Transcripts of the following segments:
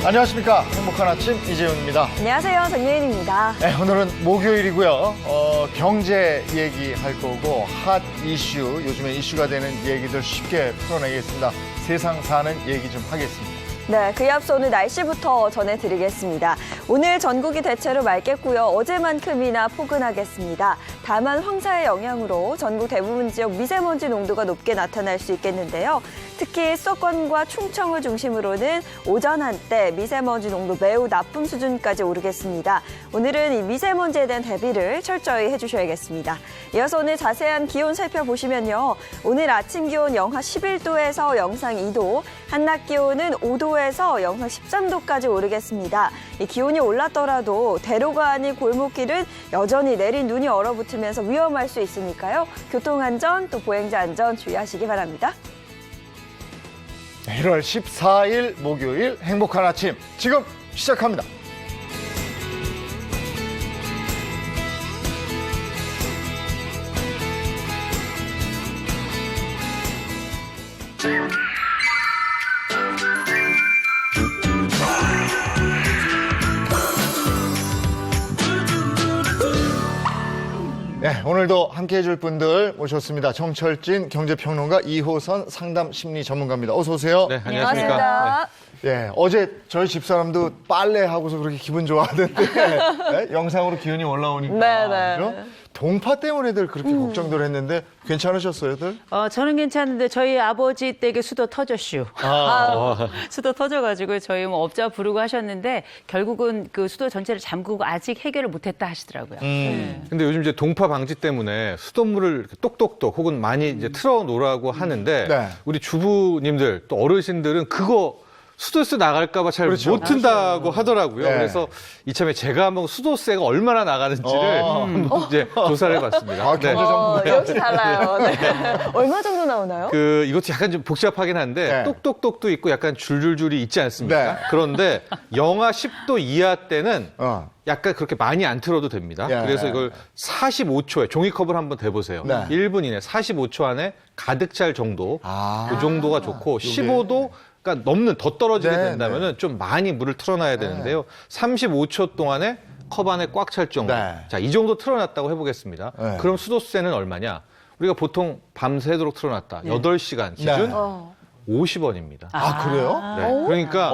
안녕하십니까. 행복한 아침 이재훈입니다. 안녕하세요. 정예인입니다. 네, 오늘은 목요일이고요. 경제 얘기할 거고 핫 이슈, 요즘에 이슈가 되는 얘기들 쉽게 풀어내겠습니다. 세상 사는 얘기 좀 하겠습니다. 네, 그에 앞서 오늘 날씨부터 전해드리겠습니다. 오늘 전국이 대체로 맑겠고요. 어제만큼이나 포근하겠습니다. 다만 황사의 영향으로 전국 대부분 지역 미세먼지 농도가 높게 나타날 수 있겠는데요. 특히 수도권과 충청을 중심으로는 오전 한때 미세먼지 농도 매우 나쁨 수준까지 오르겠습니다. 오늘은 이 미세먼지에 대한 대비를 철저히 해주셔야겠습니다. 이어서 오늘 자세한 기온 살펴보시면요. 오늘 아침 기온 영하 11도에서 영상 2도, 한낮 기온은 5도에서 영상 13도까지 오르겠습니다. 이 기온이 올랐더라도 대로가 아닌 골목길은 여전히 내린 눈이 얼어붙으면서 위험할 수 있으니까요. 교통안전 또 보행자 안전 주의하시기 바랍니다. 1월 14일 목요일 행복한 아침 지금 시작합니다. 네, 오늘도 함께해 줄 분들 모셨습니다. 정철진 경제평론가, 이호선 상담심리 전문가입니다. 어서 오세요. 네, 안녕하십니까. 예, 어제 저희 집사람도 빨래하고서 그렇게 기분 좋아하던데 네? 영상으로 기온이 올라오니까 네네. 그죠? 동파 때문에들 그렇게 걱정들 했는데 괜찮으셨어요들? 저는 괜찮은데 저희 아버지 댁에 수도 터졌슈. 수도 터져가지고 저희 뭐 업자 부르고 하셨는데 결국은 그 수도 전체를 잠그고 아직 해결을 못했다 하시더라고요. 근데 요즘 이제 동파 방지 때문에 수돗물을 똑똑똑 혹은 많이 이제 틀어 놓으라고 하는데 네. 우리 주부님들 또 어르신들은 그거 수도세 나갈까봐 잘 그렇죠. 못 튼다고 하더라고요. 네. 그래서 이참에 제가 한번 수도세가 얼마나 나가는지를 한번 이제 조사를 해봤습니다. 아, 경제 전문가요. 역시 달라요. 네. 얼마 정도 나오나요? 이것도 약간 좀 복잡하긴 한데 네. 똑똑똑도 있고 약간 줄줄줄이 있지 않습니까? 네. 그런데 영하 10도 이하 때는 약간 그렇게 많이 안 틀어도 됩니다. 예. 그래서 이걸 45초에 종이컵을 한번 대보세요. 네. 1분 이내 45초 안에 가득 찰 정도, 그 정도가 좋고 15도 그러니까 넘는 더 떨어지게 네, 된다면은 좀 많이 물을 틀어놔야 되는데요. 35초 동안에 컵 안에 꽉 찰 정도. 네. 자, 이 정도 틀어놨다고 해보겠습니다. 네. 그럼 수도세는 얼마냐? 우리가 보통 밤새도록 틀어놨다. 8시간 기준 네. 50원입니다. 아, 그래요? 네. 그러니까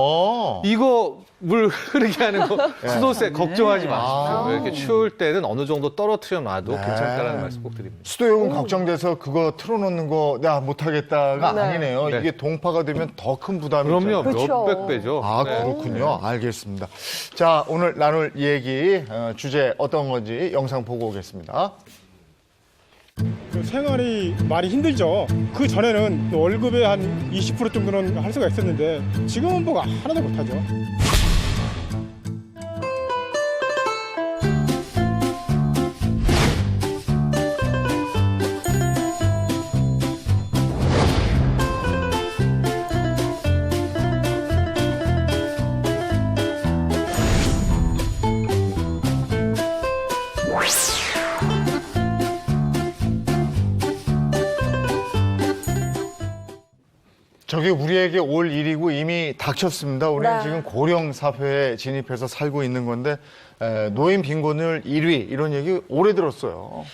이거 물 흐르게 하는 거 수도세 걱정하지 마십시오. 이렇게 추울 때는 어느 정도 떨어뜨려 놔도 괜찮다는 말씀 꼭 드립니다. 수도요금 걱정돼서 그거 틀어놓는 거 나 못하겠다가 네. 아니네요. 네. 이게 동파가 되면 더 큰 부담이 그럼요. 그렇죠. 몇백 배죠. 아, 네. 그렇군요. 알겠습니다. 자, 오늘 나눌 얘기 주제 어떤 건지 영상 보고 오겠습니다. 그 생활이 많이 힘들죠. 그 전에는 월급의 한 20% 정도는 할 수가 있었는데 지금은 뭐가 하나도 못하죠. 저게 우리에게 올 일이고 이미 닥쳤습니다. 우리는 네. 지금 고령 사회에 진입해서 살고 있는 건데 노인 빈곤율 1위 이런 얘기 오래 들었어요.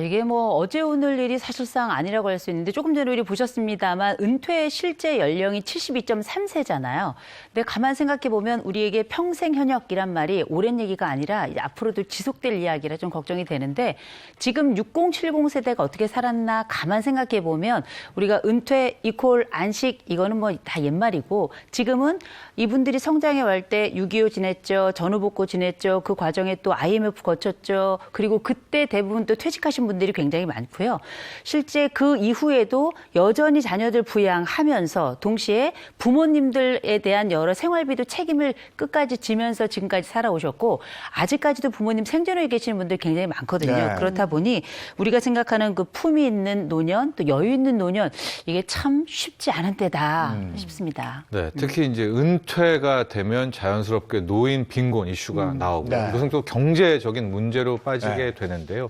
이게 뭐 어제 오늘 일이 사실상 아니라고 할 수 있는데 조금 전에 우리 보셨습니다만 은퇴 실제 연령이 72.3세잖아요. 근데 가만 생각해 보면 우리에게 평생 현역이란 말이 오랜 얘기가 아니라 이제 앞으로도 지속될 이야기라 좀 걱정이 되는데 지금 6070 세대가 어떻게 살았나 가만 생각해 보면 우리가 은퇴 이퀄 안식 이거는 뭐 다 옛말이고 지금은 이분들이 성장해 갈 때 6.25 지냈죠. 전후복고 지냈죠. 거쳤죠. 그 과정에 또 IMF 거쳤죠. 그리고 그때 대부분 또 퇴직하신 분들이 굉장히 많고요. 실제 그 이후에도 여전히 자녀들 부양하면서 동시에 부모님들에 대한 여러 생활비도 책임을 끝까지 지면서 지금까지 살아오셨고 아직까지도 부모님 생존해 계시는 분들 굉장히 많거든요. 네. 그렇다 보니 우리가 생각하는 그 품이 있는 노년 또 여유 있는 노년 이게 참 쉽지 않은 때다 싶습니다. 네, 특히 이제 은퇴가 되면 자연스럽게 노인 빈곤 이슈가 나오고 네. 이것은 또 경제적인 문제로 빠지게 네. 되는데요.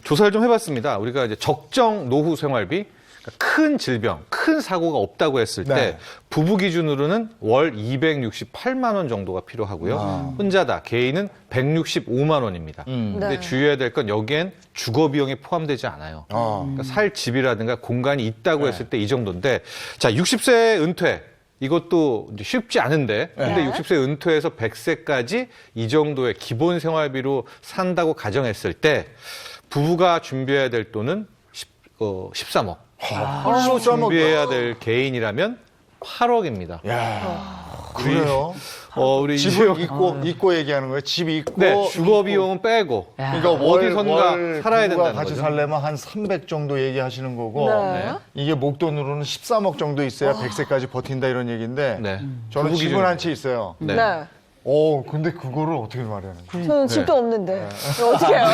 조사를 좀 해봤습니다. 우리가 이제 적정 노후 생활비, 그러니까 큰 질병, 큰 사고가 없다고 했을 때 네. 부부 기준으로는 월 268만 원 정도가 필요하고요. 혼자다 개인은 165만 원입니다. 근데 네. 주의해야 될 건 여기엔 주거 비용이 포함되지 않아요. 그러니까 살 집이라든가 공간이 있다고 했을 때 이 정도인데, 자 60세 은퇴. 이것도 이제 쉽지 않은데, 근데 60세 은퇴해서 100세까지 이 정도의 기본 생활비로 산다고 가정했을 때, 부부가 준비해야 될 돈은 13억. 홀로 준비해야 될 개인이라면 8억입니다. 야, 그래요? 우리 집을 이재용 잊고 얘기하는 거예요? 집 잊고. 네, 주거 비용은 빼고. 그러니까 어디선가 살아야 부부가 된다는 같이 거죠. 살려면 한 300 정도 얘기하시는 거고 네. 이게 목돈으로는 13억 정도 있어야 100세까지 버틴다 이런 얘기인데 네. 저는 부부 집은 기준으로. 한 채 있어요. 네. 네. 근데 그거를 어떻게 마련하는 거예요? 저는 집도 없는데 어떻게 해요?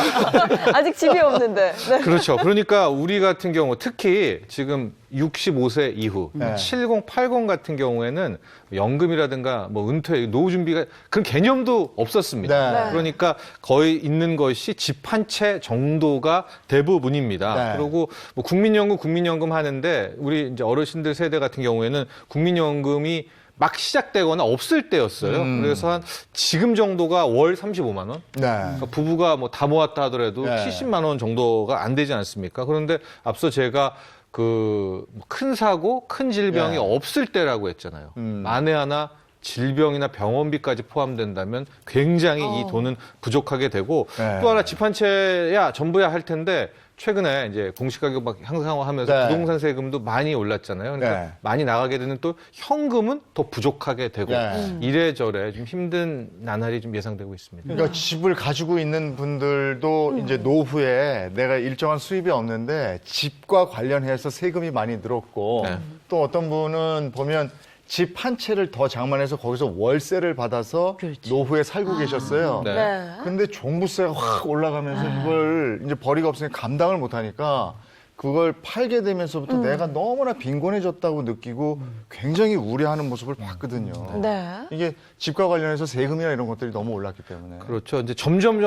아직 집이 없는데. 네. 그렇죠. 그러니까 우리 같은 경우 특히 지금 65세 이후, 네. 70, 80 같은 경우에는 연금이라든가 뭐 은퇴, 노후 준비가 그런 개념도 없었습니다. 네. 그러니까 거의 있는 것이 집 한 채 정도가 대부분입니다. 네. 그리고 뭐 국민연금 하는데 우리 이제 어르신들 세대 같은 경우에는 국민연금이 막 시작되거나 없을 때였어요. 그래서 한 지금 정도가 월 35만 원? 네. 그러니까 부부가 뭐 다 모았다 하더라도 네. 70만 원 정도가 안 되지 않습니까? 그런데 앞서 제가 그 큰 사고, 큰 질병이 네. 없을 때라고 했잖아요. 만에 하나 질병이나 병원비까지 포함된다면 굉장히 이 돈은 부족하게 되고 네. 또 하나 집 한 채야 전부야 할 텐데 최근에 이제 공시가격 막 향상화하면서 네. 부동산 세금도 많이 올랐잖아요. 그러니까 네. 많이 나가게 되는 또 현금은 더 부족하게 되고 네. 이래저래 좀 힘든 나날이 좀 예상되고 있습니다. 그러니까 집을 가지고 있는 분들도 이제 노후에 내가 일정한 수입이 없는데 집과 관련해서 세금이 많이 늘었고 네. 또 어떤 분은 보면 집 한 채를 더 장만해서 거기서 월세를 받아서 노후에 살고 계셨어요. 네. 네. 근데 종부세가 확 올라가면서 이걸 이제 벌이가 없으니까 감당을 못 하니까 그걸 팔게 되면서부터 내가 너무나 빈곤해졌다고 느끼고 굉장히 우려하는 모습을 봤거든요. 네. 이게 집과 관련해서 세금이나 이런 것들이 너무 올랐기 때문에. 그렇죠. 이제 점점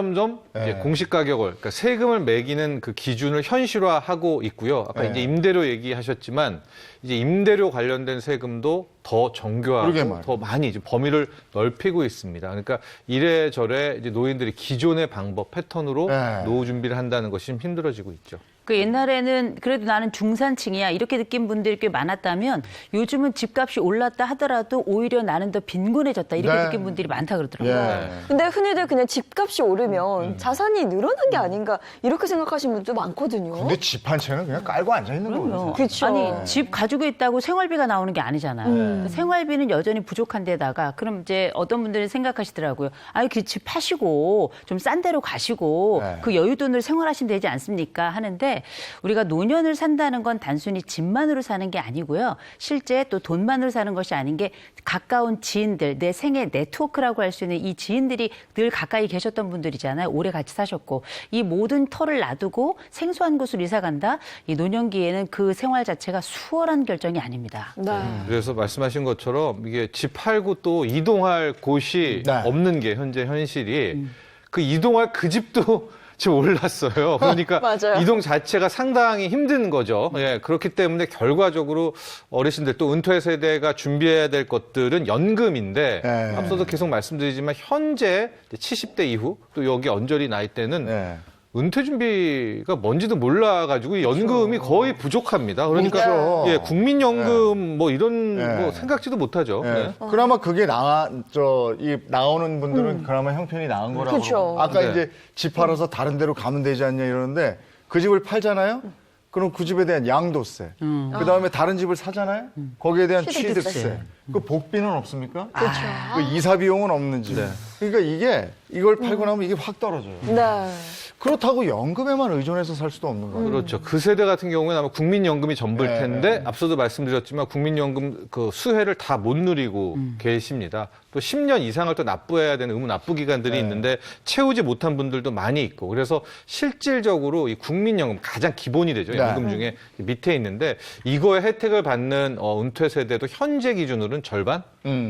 네. 이제 공시 가격을, 그러니까 세금을 매기는 그 기준을 현실화하고 있고요. 아까 네. 이제 임대료 얘기하셨지만 이제 임대료 관련된 세금도 더 그러게 정교하고 말이에요. 더 많이 이제 범위를 넓히고 있습니다. 그러니까 이래저래 이제 노인들이 기존의 방법 패턴으로 네. 노후 준비를 한다는 것이 좀 힘들어지고 있죠. 그 옛날에는 그래도 나는 중산층이야 이렇게 느낀 분들이 꽤 많았다면 요즘은 집값이 올랐다 하더라도 오히려 나는 더 빈곤해졌다 이렇게 네. 느낀 분들이 많다 그러더라고요. 예. 근데 흔히들 그냥 집값이 오르면 자산이 늘어난 게 아닌가 이렇게 생각하시는 분도 많거든요. 근데 집 한 채는 그냥 깔고 앉아 있는 거거든요. 그렇죠. 아니 집 가지고 있다고 생활비가 나오는 게 아니잖아요. 생활비는 여전히 부족한 데다가 그럼 이제 어떤 분들은 생각하시더라고요. 아니 그 집 파시고 좀 싼 데로 가시고 네. 그 여윳돈을 생활하시면 되지 않습니까? 하는데 우리가 노년을 산다는 건 단순히 집만으로 사는 게 아니고요. 실제 또 돈만으로 사는 것이 아닌 게 가까운 지인들, 내 생애 네트워크라고 할 수 있는 이 지인들이 늘 가까이 계셨던 분들이잖아요. 오래 같이 사셨고 이 모든 터를 놔두고 생소한 곳으로 이사 간다. 이 노년기에는 그 생활 자체가 수월한 결정이 아닙니다. 네. 그래서 말씀하신 것처럼 이게 집 팔고 또 이동할 곳이 네. 없는 게 현재 현실이 그 이동할 그 집도 지금 올랐어요. 그러니까 맞아요. 이동 자체가 상당히 힘든 거죠. 예, 그렇기 때문에 결과적으로 어르신들 또 은퇴 세대가 준비해야 될 것들은 연금인데 네. 앞서도 계속 말씀드리지만 현재 70대 이후 또 여기 언저리 나이 때는 네. 은퇴 준비가 뭔지도 몰라가지고 연금이 거의 부족합니다. 그러니까 그렇죠. 예, 국민연금 뭐 이런 네. 뭐 생각지도 못하죠. 예. 네. 그나마 그게 나오는 분들은 그나마 형편이 나은 거라고. 그쵸. 아까 네. 이제 집 팔아서 다른 데로 가면 되지 않냐 이러는데 그 집을 팔잖아요? 그럼 그 집에 대한 양도세, 그 다음에 다른 집을 사잖아요. 거기에 대한 취득세, 그 복비는 없습니까? 그렇죠. 그 이사 비용은 없는지. 그러니까 이걸 팔고 나면 이게 확 떨어져요. 네. 그렇다고 연금에만 의존해서 살 수도 없는 거예요. 그렇죠. 그 세대 같은 경우에는 아마 국민연금이 전부일 네, 텐데 네. 앞서도 말씀드렸지만 국민연금 그 수혜를 다 못 누리고 계십니다. 또 10년 이상을 또 납부해야 되는 의무 납부 기간들이 네. 있는데 채우지 못한 분들도 많이 있고 그래서 실질적으로 이 국민연금 가장 기본이 되죠. 네. 연금 중에 밑에 있는데 이거의 혜택을 받는 은퇴 세대도 현재 기준으로는 절반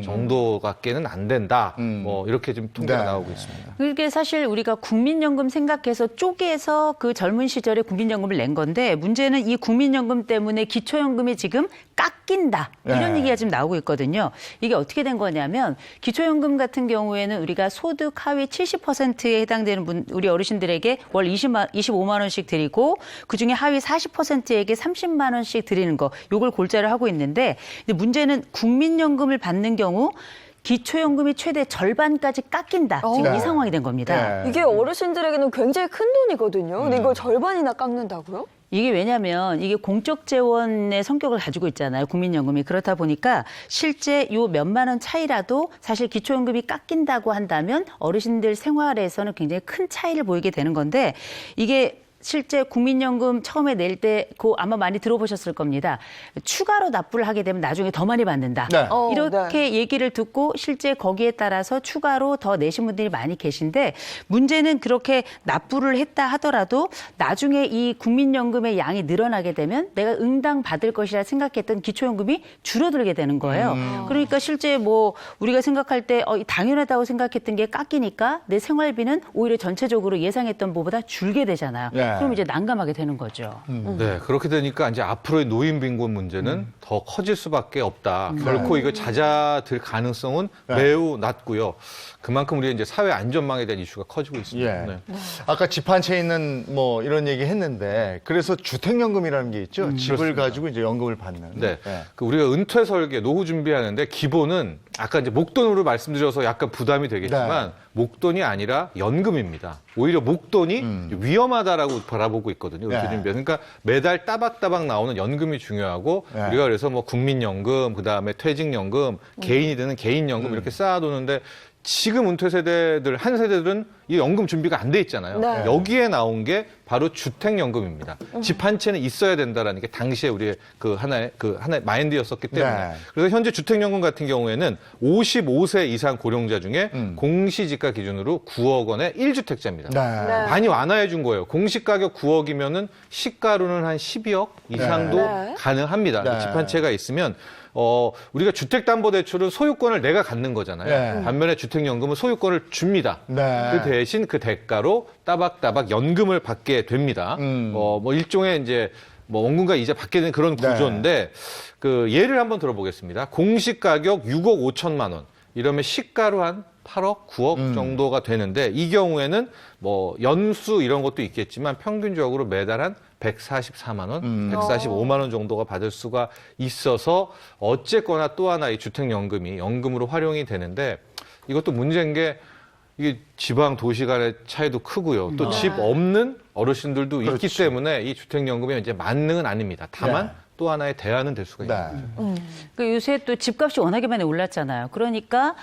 정도밖에는 안 된다. 뭐 이렇게 좀 통계가 네. 나오고 있습니다. 그게 사실 우리가 국민연금 생각해서 쪼개서 그 젊은 시절에 국민연금을 낸 건데 문제는 이 국민연금 때문에 기초연금이 지금 깎인다. 이런 네. 얘기가 지금 나오고 있거든요. 이게 어떻게 된 거냐면 기초연금 같은 경우에는 우리가 소득 하위 70%에 해당되는 우리 어르신들에게 월 25만 원씩 드리고 그중에 하위 40%에게 30만 원씩 드리는 거. 요걸 골자를 하고 있는데 근데 문제는 국민연금을 받는 경우 기초연금이 최대 절반까지 깎인다. 지금 네. 이 상황이 된 겁니다. 네. 이게 어르신들에게는 굉장히 큰 돈이거든요. 근데 이걸 절반이나 깎는다고요? 이게 왜냐하면 이게 공적 재원의 성격을 가지고 있잖아요. 국민연금이. 그렇다 보니까 실제 요 몇만 원 차이라도 사실 기초연금이 깎인다고 한다면 어르신들 생활에서는 굉장히 큰 차이를 보이게 되는 건데 이게 실제 국민연금 처음에 낼 때 그거 아마 많이 들어보셨을 겁니다. 추가로 납부를 하게 되면 나중에 더 많이 받는다. 네. 이렇게 얘기를 듣고 실제 거기에 따라서 추가로 더 내신 분들이 많이 계신데 문제는 그렇게 납부를 했다 하더라도 나중에 이 국민연금의 양이 늘어나게 되면 내가 응당 받을 것이라 생각했던 기초연금이 줄어들게 되는 거예요. 그러니까 실제 뭐 우리가 생각할 때 당연하다고 생각했던 게 깎이니까 내 생활비는 오히려 전체적으로 예상했던 것보다 줄게 되잖아요. 네. 그럼 이제 난감하게 되는 거죠. 네, 그렇게 되니까 이제 앞으로의 노인 빈곤 문제는 더 커질 수밖에 없다. 결코 이거 잦아들 가능성은 매우 낮고요. 그만큼 우리가 이제 사회 안전망에 대한 이슈가 커지고 있습니다. 예. 네. 아까 집 한 채 있는 뭐 이런 얘기 했는데 그래서 주택연금이라는 게 있죠. 집을 그렇습니다. 가지고 이제 연금을 받는. 네. 그 우리가 은퇴 설계, 노후 준비하는데 기본은 아까 이제 목돈으로 말씀드려서 약간 부담이 되겠지만 목돈이 아니라 연금입니다. 오히려 목돈이 위험하다라고 바라보고 있거든요. 은퇴 준비. 그러니까 매달 따박따박 나오는 연금이 중요하고 우리가 그래서 뭐 국민연금, 그다음에 퇴직연금, 개인이 드는 개인연금 이렇게 쌓아두는데 지금 은퇴 세대들, 한 세대들은 이 연금 준비가 안 돼 있잖아요. 네. 여기에 나온 게 바로 주택연금입니다. 집 한 채는 있어야 된다라는 게 당시에 우리의 하나의 마인드였었기 때문에. 네. 그래서 현재 주택연금 같은 경우에는 55세 이상 고령자 중에 공시지가 기준으로 9억 원의 1주택자입니다. 네. 많이 완화해 준 거예요. 공시가격 9억이면은 시가로는 한 12억 이상도 네. 가능합니다. 네. 집 한 채가 있으면 우리가 주택담보대출은 소유권을 내가 갖는 거잖아요. 네. 반면에 주택연금은 소유권을 줍니다. 네. 그 대신 그 대가로 따박따박 연금을 받게 됩니다. 뭐 일종의 이제 뭐 원금과 이자 받게 되는 그런 네. 구조인데 그 예를 한번 들어보겠습니다. 공시가격 6억 5천만 원. 이러면 시가로 한 8억, 9억 정도가 되는데 이 경우에는 뭐 연수 이런 것도 있겠지만 평균적으로 매달 한 144만 원, 145만 원 정도가 받을 수가 있어서 어쨌거나 또 하나 이 주택연금이 연금으로 활용이 되는데 이것도 문제인 게 이게 지방 도시 간의 차이도 크고요. 또 집 없는 어르신들도 있기 그렇죠. 때문에 이 주택연금이 이제 만능은 아닙니다. 다만 네. 또 하나의 대안은 될 수가 있습니다. 그 요새 또 집값이 워낙에 많이 올랐잖아요. 그러니까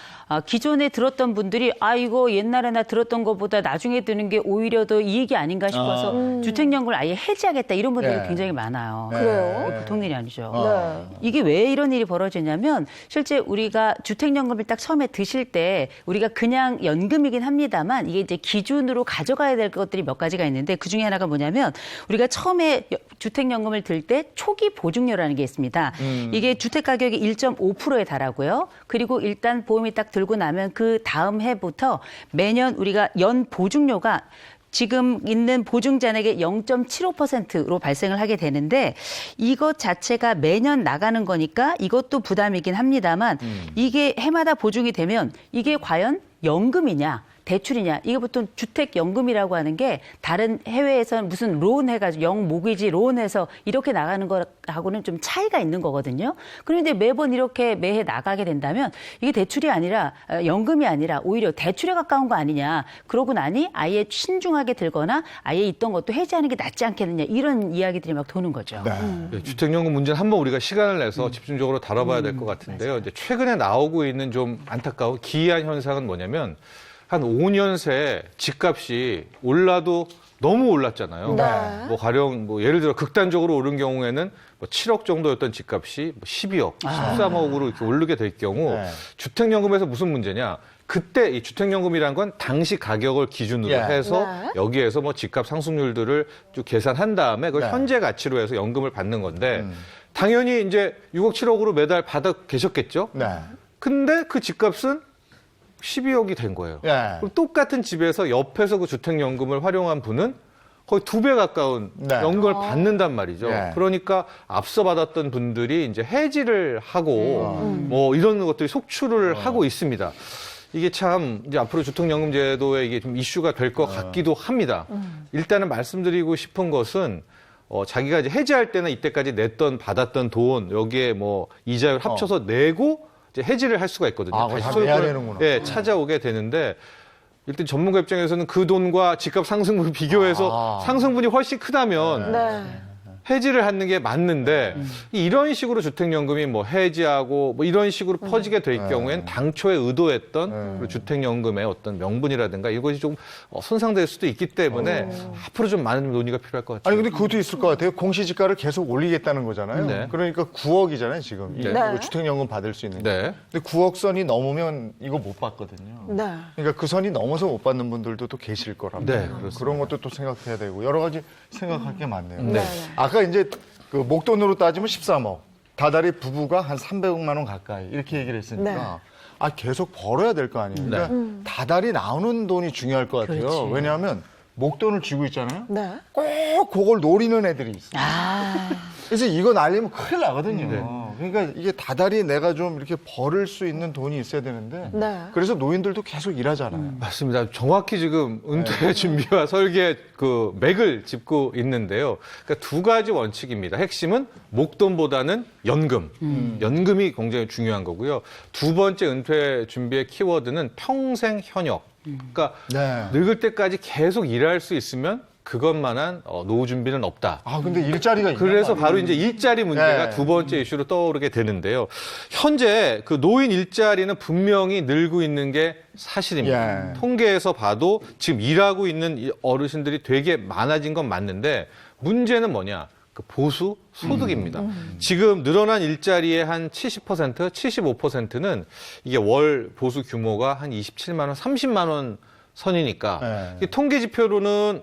기존에 들었던 분들이 이거 옛날에 나 들었던 것보다 나중에 드는 게 오히려 더 이익이 아닌가 싶어서 주택연금을 아예 해지하겠다 이런 분들이 네. 굉장히 많아요. 그래요? 보통 일이 아니죠. 네. 이게 왜 이런 일이 벌어지냐면 실제 우리가 주택연금을 딱 처음에 드실 때 우리가 그냥 연금이긴 합니다만 이게 이제 기준으로 가져가야 될 것들이 몇 가지가 있는데 그중에 하나가 뭐냐면 우리가 처음에 주택연금을 들 때 초기 보증료라는 게 있습니다. 이게 주택 가격이 1.5%에 달하고요. 그리고 일단 보험이 딱 들고 나면 그 다음 해부터 매년 우리가 연 보증료가 지금 있는 보증자에게 0.75%로 발생을 하게 되는데 이것 자체가 매년 나가는 거니까 이것도 부담이긴 합니다만 이게 해마다 보증이 되면 이게 과연 연금이냐? 대출이냐. 이게 보통 주택연금이라고 하는 게 다른 해외에서는 무슨 론 해가지고 영모기지 론 해서 이렇게 나가는 거하고는 좀 차이가 있는 거거든요. 그런데 매번 이렇게 매해 나가게 된다면 이게 대출이 아니라 연금이 아니라 오히려 대출에 가까운 거 아니냐. 그러고 나니 아예 신중하게 들거나 아예 있던 것도 해지하는 게 낫지 않겠느냐. 이런 이야기들이 막 도는 거죠. 네, 주택연금 문제는 한번 우리가 시간을 내서 집중적으로 다뤄봐야 될 것 같은데요. 이제 최근에 나오고 있는 좀 안타까운 기이한 현상은 뭐냐면 한 5년 새 집값이 올라도 너무 올랐잖아요. 네. 뭐 가령 뭐 예를 들어 극단적으로 오른 경우에는 뭐 7억 정도였던 집값이 뭐 12억, 13억으로 이렇게 오르게 될 경우 네. 주택연금에서 무슨 문제냐? 그때 이 주택연금이란 건 당시 가격을 기준으로 예. 해서 네. 여기에서 뭐 집값 상승률들을 쭉 계산한 다음에 그걸 네. 현재 가치로 해서 연금을 받는 건데 당연히 이제 6억, 7억으로 매달 받아 계셨겠죠? 네. 근데 그 집값은 12억이 된 거예요. 예. 그럼 똑같은 집에서 옆에서 그 주택연금을 활용한 분은 거의 2배 가까운 네. 연금을 받는단 말이죠. 예. 그러니까 앞서 받았던 분들이 이제 해지를 하고 뭐 이런 것들이 속출을 하고 있습니다. 이게 참 이제 앞으로 주택연금 제도에 이게 좀 이슈가 될 것 같기도 합니다. 일단은 말씀드리고 싶은 것은 자기가 이제 해지할 때는 이때까지 냈던 받았던 돈 여기에 뭐 이자율 합쳐서 내고 이제 해지를 할 수가 있거든요. 아, 그걸 다 다시 내야 소유권을, 되는구나. 예, 찾아오게 되는데 일단 전문가 입장에서는 그 돈과 집값 상승분을 비교해서 상승분이 훨씬 크다면 네. 해지를 하는 게 맞는데 이런 식으로 주택연금이 뭐 해지하고 뭐 이런 식으로 퍼지게 될 경우엔 당초에 의도했던 그 주택연금의 어떤 명분이라든가 이것이 좀 손상될 수도 있기 때문에 앞으로 좀 많은 논의가 필요할 것 같아요. 아니 근데 그것도 있을 것 같아요. 공시지가를 계속 올리겠다는 거잖아요. 네. 그러니까 9억이잖아요 지금. 네. 이거 주택연금 받을 수 있는 게. 네. 근데 9억 선이 넘으면 이거 못 받거든요. 네. 그러니까 그 선이 넘어서 못 받는 분들도 또 계실 거랍니다. 네, 그렇습니다. 그런 것도 또 생각해야 되고 여러 가지 생각할 게 많네요. 네. 아까 이제 그 목돈으로 따지면 13억, 다달이 부부가 한 300억만 원 가까이 이렇게 얘기를 했으니까 네. 아 계속 벌어야 될 거 아니에요. 그러니까 다달이 나오는 돈이 중요할 것 같아요. 그렇지. 왜냐하면 목돈을 쥐고 있잖아요. 네. 꼭 그걸 노리는 애들이 있어요. 아, 그래서 이거 날리면 큰일 나거든요. 그러니까 이게 다달이 내가 좀 이렇게 벌을 수 있는 돈이 있어야 되는데 네. 그래서 노인들도 계속 일하잖아요. 맞습니다. 정확히 지금 은퇴 준비와 설계 그 맥을 짚고 있는데요. 그러니까 두 가지 원칙입니다. 핵심은 목돈보다는 연금. 연금이 굉장히 중요한 거고요. 두 번째 은퇴 준비의 키워드는 평생 현역. 그러니까 네. 늙을 때까지 계속 일할 수 있으면 그것만한 노후 준비는 없다. 아 근데 일자리가 있나 그래서 봐요. 바로 이제 일자리 문제가 네. 두 번째 이슈로 떠오르게 되는데요. 현재 그 노인 일자리는 분명히 늘고 있는 게 사실입니다. 예. 통계에서 봐도 지금 일하고 있는 이 어르신들이 되게 많아진 건 맞는데 문제는 뭐냐? 그 보수 소득입니다. 지금 늘어난 일자리의 한 70%, 75%는 이게 월 보수 규모가 한 27만 원, 30만 원 선이니까 네. 이 통계 지표로는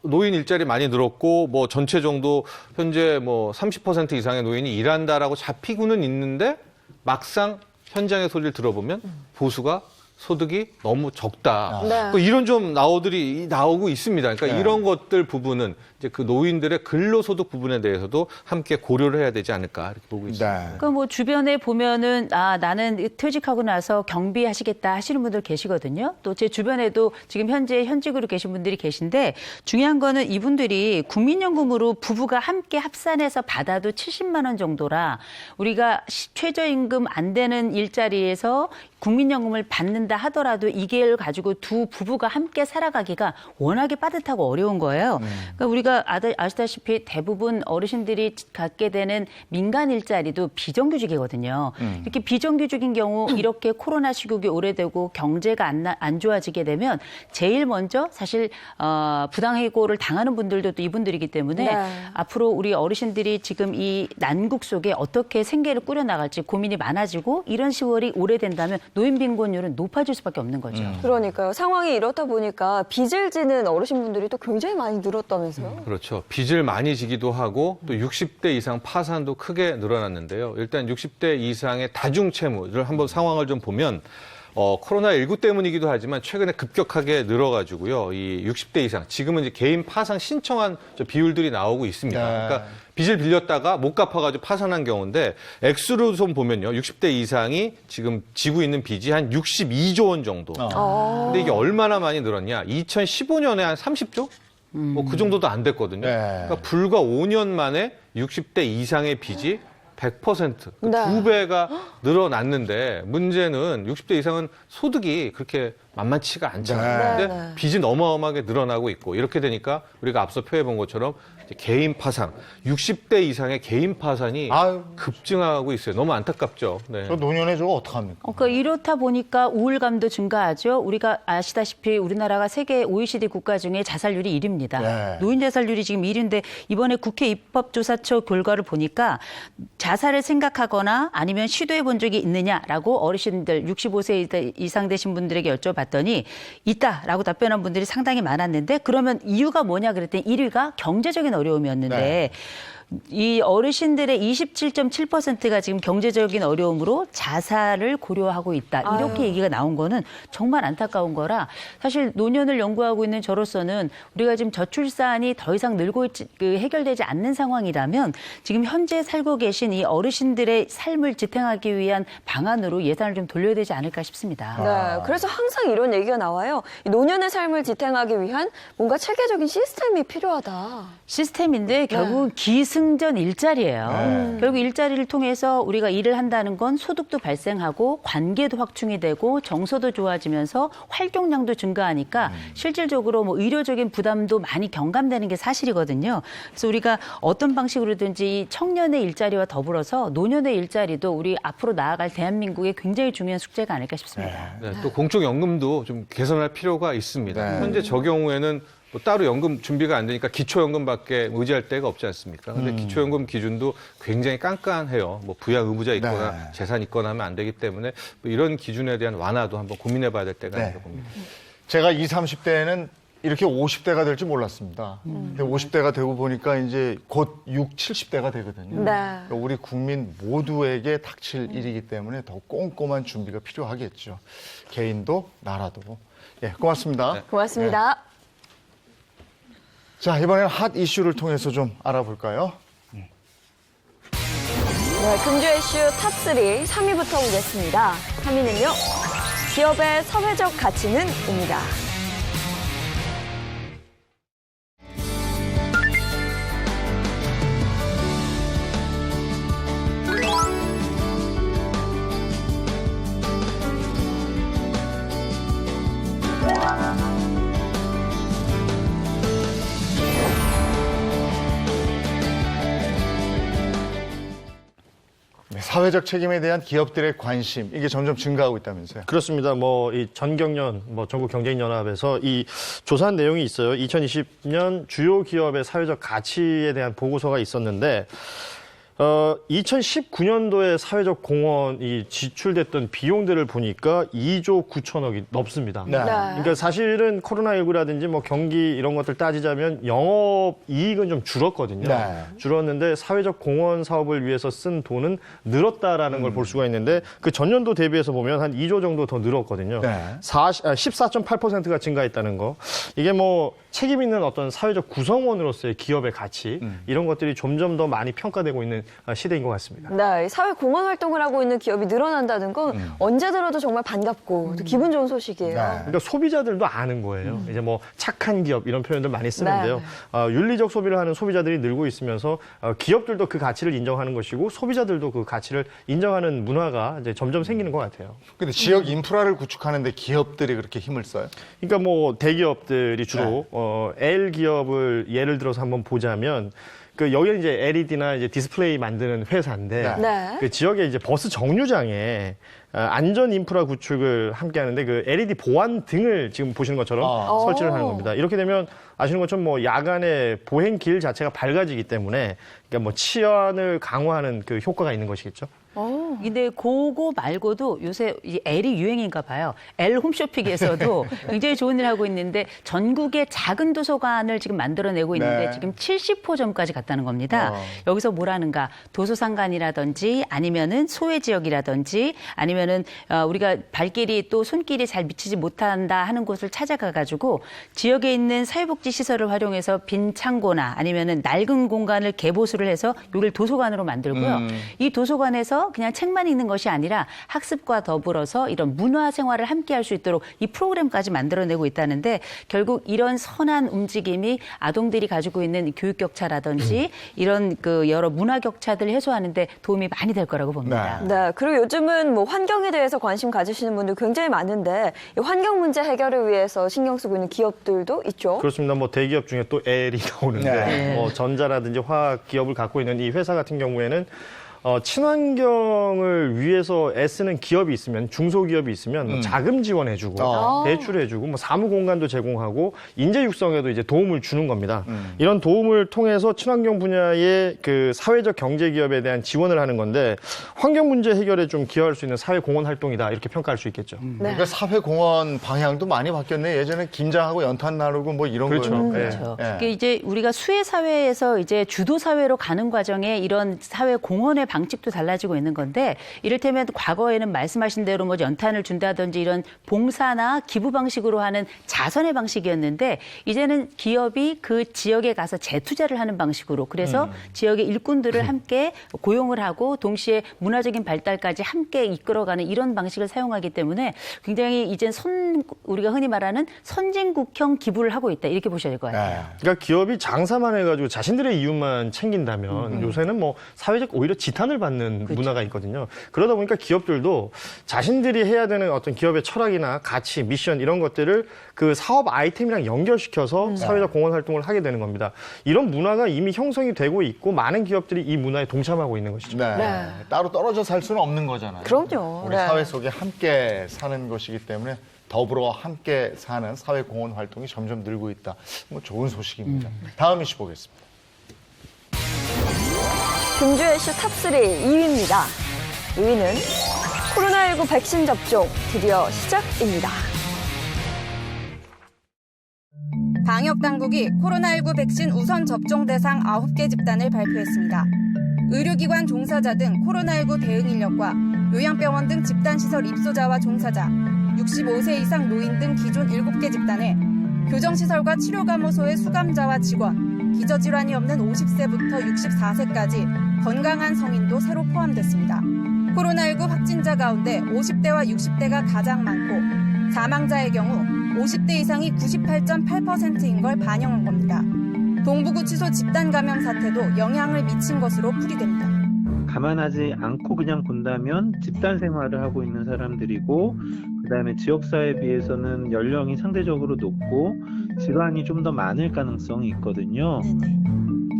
노인 일자리 많이 늘었고 뭐 전체 정도 현재 뭐 30% 이상의 노인이 일한다라고 잡히고는 있는데 막상 현장의 소리를 들어보면 보수가 소득이 너무 적다. 네. 그 이런 좀 나오고 있습니다. 그러니까 네. 이런 것들 부분은 이제 그 노인들의 근로소득 부분에 대해서도 함께 고려를 해야 되지 않을까 이렇게 보고 있습니다. 네. 그러니까 뭐 주변에 보면은 나는 퇴직하고 나서 경비하시겠다 하시는 분들 계시거든요. 또 제 주변에도 지금 현재 현직으로 계신 분들이 계신데 중요한 거는 이분들이 국민연금으로 부부가 함께 합산해서 받아도 70만 원 정도라 우리가 최저임금 안 되는 일자리에서 국민연금을 받는다 하더라도 이걸 가지고 두 부부가 함께 살아가기가 워낙에 빠듯하고 어려운 거예요. 그러니까 우리가 아시다시피 대부분 어르신들이 갖게 되는 민간 일자리도 비정규직이거든요. 이렇게 비정규직인 경우 이렇게 코로나 시국이 오래되고 경제가 안 좋아지게 되면 제일 먼저 사실 부당해고를 당하는 분들도 또 이분들이기 때문에 네. 앞으로 우리 어르신들이 지금 이 난국 속에 어떻게 생계를 꾸려나갈지 고민이 많아지고 이런 시월이 오래된다면 노인 빈곤율은 높아질 수밖에 없는 거죠. 그러니까요. 상황이 이렇다 보니까 빚을 지는 어르신분들이 또 굉장히 많이 늘었다면서요? 그렇죠. 빚을 많이 지기도 하고 또 60대 이상 파산도 크게 늘어났는데요. 일단 60대 이상의 다중채무를 한번 상황을 좀 보면 코로나19 때문이기도 하지만 최근에 급격하게 늘어가지고요. 이 60대 이상, 지금은 이제 개인 파산 신청한 비율들이 나오고 있습니다. 네. 그러니까 빚을 빌렸다가 못 갚아가지고 파산한 경우인데 액수로 좀 보면요. 60대 이상이 지금 지고 있는 빚이 한 62조 원 정도. 근데 이게 얼마나 많이 늘었냐. 2015년에 한 30조? 뭐 그 정도도 안 됐거든요. 그러니까 불과 5년 만에 60대 이상의 빚이 100%, 네. 2배가 늘어났는데 문제는 60대 이상은 소득이 그렇게 만만치가 않잖아요. 네. 근데 빚이 어마어마하게 늘어나고 있고 이렇게 되니까 우리가 앞서 표해본 것처럼 이제 개인 파산, 60대 이상의 개인 파산이 아유. 급증하고 있어요. 너무 안타깝죠. 네. 저 노년에 저거 어떡합니까? 그러니까 이렇다 보니까 우울감도 증가하죠. 우리가 아시다시피 우리나라가 세계 OECD 국가 중에 자살률이 1위입니다. 네. 노인 자살률이 지금 1위인데 이번에 국회 입법조사처 결과를 보니까 자살을 생각하거나 아니면 시도해 본 적이 있느냐라고 어르신들 65세 이상 되신 분들에게 여쭤봤더니 있다라고 답변한 분들이 상당히 많았는데 그러면 이유가 뭐냐 그랬더니 1위가 경제적인 어려움이었는데 네. 이 어르신들의 27.7%가 지금 경제적인 어려움으로 자살을 고려하고 있다. 이렇게 얘기가 나온 거는 정말 안타까운 거라 사실 노년을 연구하고 있는 저로서는 우리가 지금 저출산이 더 이상 해결되지 않는 상황이라면 지금 현재 살고 계신 이 어르신들의 삶을 지탱하기 위한 방안으로 예산을 좀 돌려야 되지 않을까 싶습니다. 네, 그래서 항상 이런 얘기가 나와요. 이 노년의 삶을 지탱하기 위한 뭔가 체계적인 시스템이 필요하다. 시스템인데 결국은 기승전 일자리예요. 결국 일자리를 통해서 우리가 일을 한다는 건 소득도 발생하고 관계도 확충이 되고 정서도 좋아지면서 활동량도 증가하니까 실질적으로 뭐 의료적인 부담도 많이 경감되는 게 사실이거든요. 그래서 우리가 어떤 방식으로든지 이 청년의 일자리와 더불어서 노년의 일자리도 우리 앞으로 나아갈 대한민국의 굉장히 중요한 숙제가 아닐까 싶습니다. 네, 또 공적연금도 좀 개선할 필요가 있습니다. 네. 현재 저 경우에는 뭐 따로 연금 준비가 안 되니까 기초연금밖에 의지할 데가 없지 않습니까? 근데 기초연금 기준도 굉장히 깐깐해요. 뭐 부양 의무자 있거나 네. 재산 있거나 하면 안 되기 때문에 뭐 이런 기준에 대한 완화도 한번 고민해 봐야 될 때가 네. 있다고 봅니다. 제가 20, 30대에는 이렇게 50대가 될 줄 몰랐습니다. 근데 50대가 되고 보니까 이제 곧 60, 70대가 되거든요. 네. 그러니까 우리 국민 모두에게 닥칠 일이기 때문에 더 꼼꼼한 준비가 필요하겠죠. 개인도 나라도. 예, 고맙습니다. 고맙습니다. 자, 이번에는 핫 이슈를 통해서 좀 알아볼까요? 네, 금주 이슈 탑3 3위부터 보겠습니다. 3위는요. 기업의 사회적 가치는입니다. 네, 사회적 책임에 대한 기업들의 관심, 이게 점점 증가하고 있다면서요? 그렇습니다. 이 전경련, 전국 경제인연합에서 이 조사한 내용이 있어요. 2020년 주요 기업의 사회적 가치에 대한 보고서가 있었는데, 2019년도에 사회적 공헌이 지출됐던 비용들을 보니까 2조 9천억이 넘습니다. 네. 그러니까 사실은 코로나19라든지 경기 이런 것들 따지자면 영업 이익은 좀 줄었거든요. 네. 줄었는데 사회적 공헌 사업을 위해서 쓴 돈은 늘었다라는 걸 볼 수가 있는데 그 전년도 대비해서 보면 한 2조 정도 더 늘었거든요. 네. 14.8%가 증가했다는 거. 이게 책임 있는 어떤 사회적 구성원으로서의 기업의 가치 이런 것들이 점점 더 많이 평가되고 있는 시대인 것 같습니다. 네, 사회 공헌 활동을 하고 있는 기업이 늘어난다는 건 언제 들어도 정말 반갑고 또 기분 좋은 소식이에요. 그러니까 소비자들도 아는 거예요. 이제 착한 기업 이런 표현들 많이 쓰는데요. 윤리적 소비를 하는 소비자들이 늘고 있으면서 기업들도 그 가치를 인정하는 것이고 소비자들도 그 가치를 인정하는 문화가 이제 점점 생기는 것 같아요. 근데 지역 인프라를 구축하는데 기업들이 그렇게 힘을 써요? 그러니까 대기업들이 주로 L 기업을 예를 들어서 한번 보자면 여기는 이제 LED나 이제 디스플레이 만드는 회사인데 네. 그 지역에 이제 버스 정류장에 안전 인프라 구축을 함께 하는데 그 LED 보안 등을 지금 보시는 것처럼 설치를 하는 겁니다. 이렇게 되면 아시는 것처럼 야간에 보행길 자체가 밝아지기 때문에 그러니까 치안을 강화하는 그 효과가 있는 것이겠죠. 근데 그거 말고도 요새 이 L이 유행인가 봐요. L 홈쇼핑에서도 굉장히 좋은 일 하고 있는데 전국의 작은 도서관을 지금 만들어내고 있는데 네. 지금 70호점까지 갔다는 겁니다. 여기서 뭐라는가 도서상관이라든지 아니면은 소외 지역이라든지 아니면은 우리가 발길이 또 손길이 잘 미치지 못한다 하는 곳을 찾아가가지고 지역에 있는 사회복지 시설을 활용해서 빈 창고나 아니면은 낡은 공간을 개보수를 해서 여기를 도서관으로 만들고요. 이 도서관에서 그냥 책만 읽는 것이 아니라 학습과 더불어서 이런 문화 생활을 함께 할 수 있도록 이 프로그램까지 만들어내고 있다는데 결국 이런 선한 움직임이 아동들이 가지고 있는 교육 격차라든지 이런 그 여러 문화 격차들을 해소하는데 도움이 많이 될 거라고 봅니다. 네, 그리고 요즘은 뭐 환경에 대해서 관심 가지시는 분들 굉장히 많은데 이 환경 문제 해결을 위해서 신경 쓰고 있는 기업들도 있죠. 그렇습니다. 뭐 대기업 중에 또 L이 나오는데 네. 뭐 전자라든지 화학 기업을 갖고 있는 이 회사 같은 경우에는 친환경을 위해서 애쓰는 기업이 있으면 중소기업이 있으면 뭐 자금 지원해주고 대출해주고 뭐 사무 공간도 제공하고 인재 육성에도 이제 도움을 주는 겁니다. 이런 도움을 통해서 친환경 분야의 그 사회적 경제 기업에 대한 지원을 하는 건데 환경 문제 해결에 좀 기여할 수 있는 사회 공헌 활동이다 이렇게 평가할 수 있겠죠. 그러니까 사회공헌 방향도 많이 바뀌었네. 예전에 김장하고 연탄 나르고 뭐 이런 그렇죠. 거였는데. 그렇죠. 예. 그게 이제 우리가 수혜 사회에서 이제 주도 사회로 가는 과정에 이런 사회 공헌의 방식도 달라지고 있는 건데 이를테면 과거에는 말씀하신 대로 뭐 연탄을 준다든지 이런 봉사나 기부 방식으로 하는 자선의 방식이었는데 이제는 기업이 그 지역에 가서 재투자를 하는 방식으로 그래서 지역의 일꾼들을 함께 고용을 하고 동시에 문화적인 발달까지 함께 이끌어가는 이런 방식을 사용하기 때문에 굉장히 이젠 우리가 흔히 말하는 선진국형 기부를 하고 있다 이렇게 보셔야 될 것 같아요. 그러니까 기업이 장사만 해가지고 자신들의 이윤만 챙긴다면 요새는 뭐 사회적 오히려 지탄을 받는 문화가 있거든요. 그러다 보니까 기업들도 자신들이 해야 되는 어떤 기업의 철학이나 가치, 미션 이런 것들을 그 사업 아이템이랑 연결시켜서 사회적 공헌 활동을 하게 되는 겁니다. 이런 문화가 이미 형성이 되고 있고 많은 기업들이 이 문화에 동참하고 있는 것이죠. 네. 따로 떨어져 살 수는 없는 거잖아요. 그럼요. 우리 네. 사회 속에 함께 사는 것이기 때문에 더불어 함께 사는 사회 공헌 활동이 점점 늘고 있다. 뭐 좋은 소식입니다. 다음 이슈 보겠습니다. 금주의 이슈 탑3 2위입니다. 2위는 코로나19 백신 접종 드디어 시작입니다. 방역당국이 코로나19 백신 우선 접종 대상 9개 집단을 발표했습니다. 의료기관 종사자 등 코로나19 대응 인력과 요양병원 등 집단시설 입소자와 종사자, 65세 이상 노인 등 기존 7개 집단에 교정시설과 치료감호소의 수감자와 직원, 기저질환이 없는 50세부터 64세까지 건강한 성인도 새로 포함됐습니다. 코로나19 확진자 가운데 50대와 60대가 가장 많고 사망자의 경우 50대 이상이 98.8%인 걸 반영한 겁니다. 동부구치소 집단 감염 사태도 영향을 미친 것으로 풀이됩니다. 감안하지 않고 그냥 본다면 집단 생활을 하고 있는 사람들이고 그다음에 지역사회에 비해서는 연령이 상대적으로 높고 질환이 좀 더 많을 가능성이 있거든요.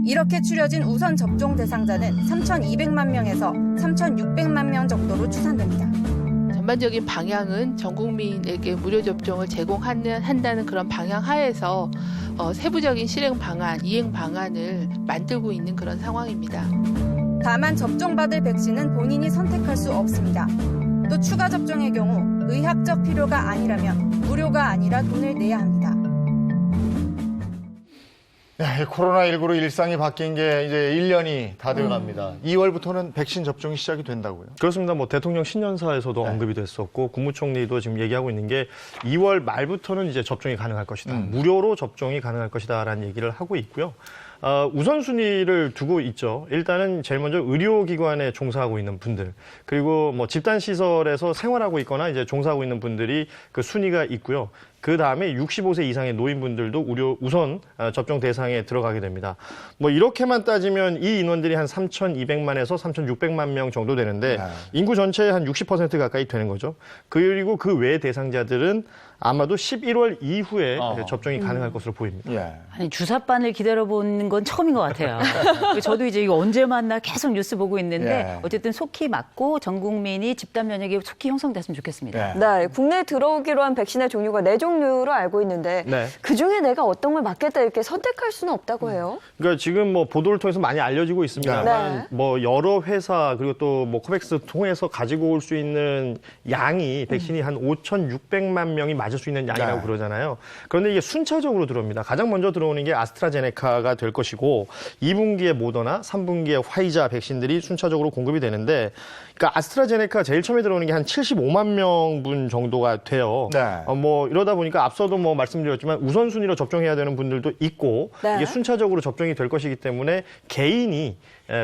이렇게 추려진 우선 접종 대상자는 3,200만 명에서 3,600만 명 정도로 추산됩니다. 전반적인 방향은 전 국민에게 무료 접종을 제공한다는 그런 방향 하에서 세부적인 실행 방안, 이행 방안을 만들고 있는 그런 상황입니다. 다만 접종받을 백신은 본인이 선택할 수 없습니다. 또 추가 접종의 경우 의학적 필요가 아니라면 무료가 아니라 돈을 내야 합니다. 네, 코로나19로 일상이 바뀐 게 이제 1년이 다 돼갑니다. 2월부터는 백신 접종이 시작이 된다고요? 그렇습니다. 뭐 대통령 신년사에서도 언급이 됐었고 국무총리도 지금 얘기하고 있는 게 2월 말부터는 이제 접종이 가능할 것이다. 무료로 접종이 가능할 것이다라는 얘기를 하고 있고요. 우선순위를 두고 있죠. 일단은 제일 먼저 의료기관에 종사하고 있는 분들, 그리고 뭐 집단시설에서 생활하고 있거나 이제 종사하고 있는 분들이 그 순위가 있고요. 그 다음에 65세 이상의 노인분들도 우선 접종 대상에 들어가게 됩니다. 뭐 이렇게만 따지면 이 인원들이 한 3,200만에서 3,600만 명 정도 되는데 인구 전체의 한 60% 가까이 되는 거죠. 그리고 그 외 대상자들은 아마도 11월 이후에 접종이 가능할 것으로 보입니다. 예. 아니 주사반을 기다려보는 건 처음인 것 같아요. 저도 이제 이거 언제 맞나 계속 뉴스 보고 있는데 예. 어쨌든 속히 맞고 전 국민이 집단 면역이 속히 형성됐으면 좋겠습니다. 예. 네, 국내에 들어오기로 한 백신의 종류가 4종류로 알고 있는데 네. 그중에 내가 어떤 걸 맞겠다 이렇게 선택할 수는 없다고 해요. 그러니까 지금 뭐 보도를 통해서 많이 알려지고 있습니다만 네. 뭐 여러 회사 그리고 또 뭐 코백스 통해서 가지고 올 수 있는 양이 백신이 한 5,600만 명이 맞을 수 있는 양이라고 네. 그러잖아요. 그런데 이게 순차적으로 들어옵니다. 가장 먼저 들어오는 게 아스트라제네카가 될 것이고 2분기에 모더나, 3분기에 화이자 백신들이 순차적으로 공급이 되는데 그러니까 아스트라제네카 제일 처음에 들어오는 게 한 75만 명분 정도가 돼요. 네. 뭐 이러다 보니까 앞서도 뭐 말씀드렸지만 우선순위로 접종해야 되는 분들도 있고 네. 이게 순차적으로 접종이 될 것이기 때문에 개인이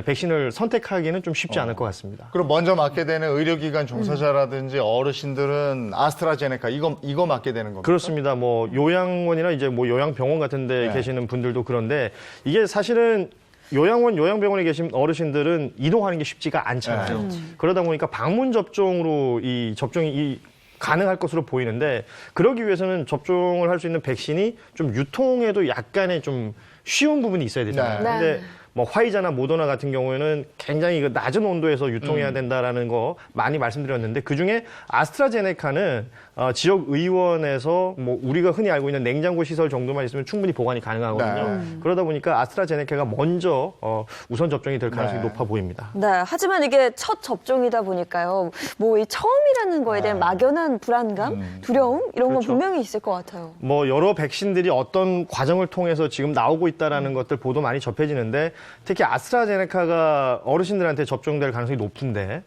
백신을 선택하기는 좀 쉽지 않을 것 같습니다. 그럼 먼저 맞게 되는 의료기관 종사자라든지 어르신들은 아스트라제네카 이거 맞게 되는 겁니까? 그렇습니다. 뭐 요양원이나 이제 뭐 요양병원 같은 데 네. 계시는 분들도 그런데 이게 사실은 요양원, 요양병원에 계신 어르신들은 이동하는 게 쉽지가 않잖아요. 그러다 보니까 방문 접종으로 이 접종이 가능할 것으로 보이는데 그러기 위해서는 접종을 할 수 있는 백신이 좀 유통에도 약간의 좀 쉬운 부분이 있어야 되잖아요. 네. 근데 뭐 화이자나 모더나 같은 경우에는 굉장히 그 낮은 온도에서 유통해야 된다라는 거 많이 말씀드렸는데 그중에 아스트라제네카는 지역 의원에서 뭐 우리가 흔히 알고 있는 냉장고 시설 정도만 있으면 충분히 보관이 가능하거든요. 네. 그러다 보니까 아스트라제네카가 먼저 우선 접종이 될 가능성이 네. 높아 보입니다. 네, 하지만 이게 첫 접종이다 보니까요. 뭐 이 처음이라는 거에 대한 막연한 불안감, 두려움 이런 건 그렇죠. 분명히 있을 것 같아요. 뭐 여러 백신들이 어떤 과정을 통해서 지금 나오고 있다라는 것들 보도 많이 접해지는데 특히 아스트라제네카가 어르신들한테 접종될 가능성이 높은데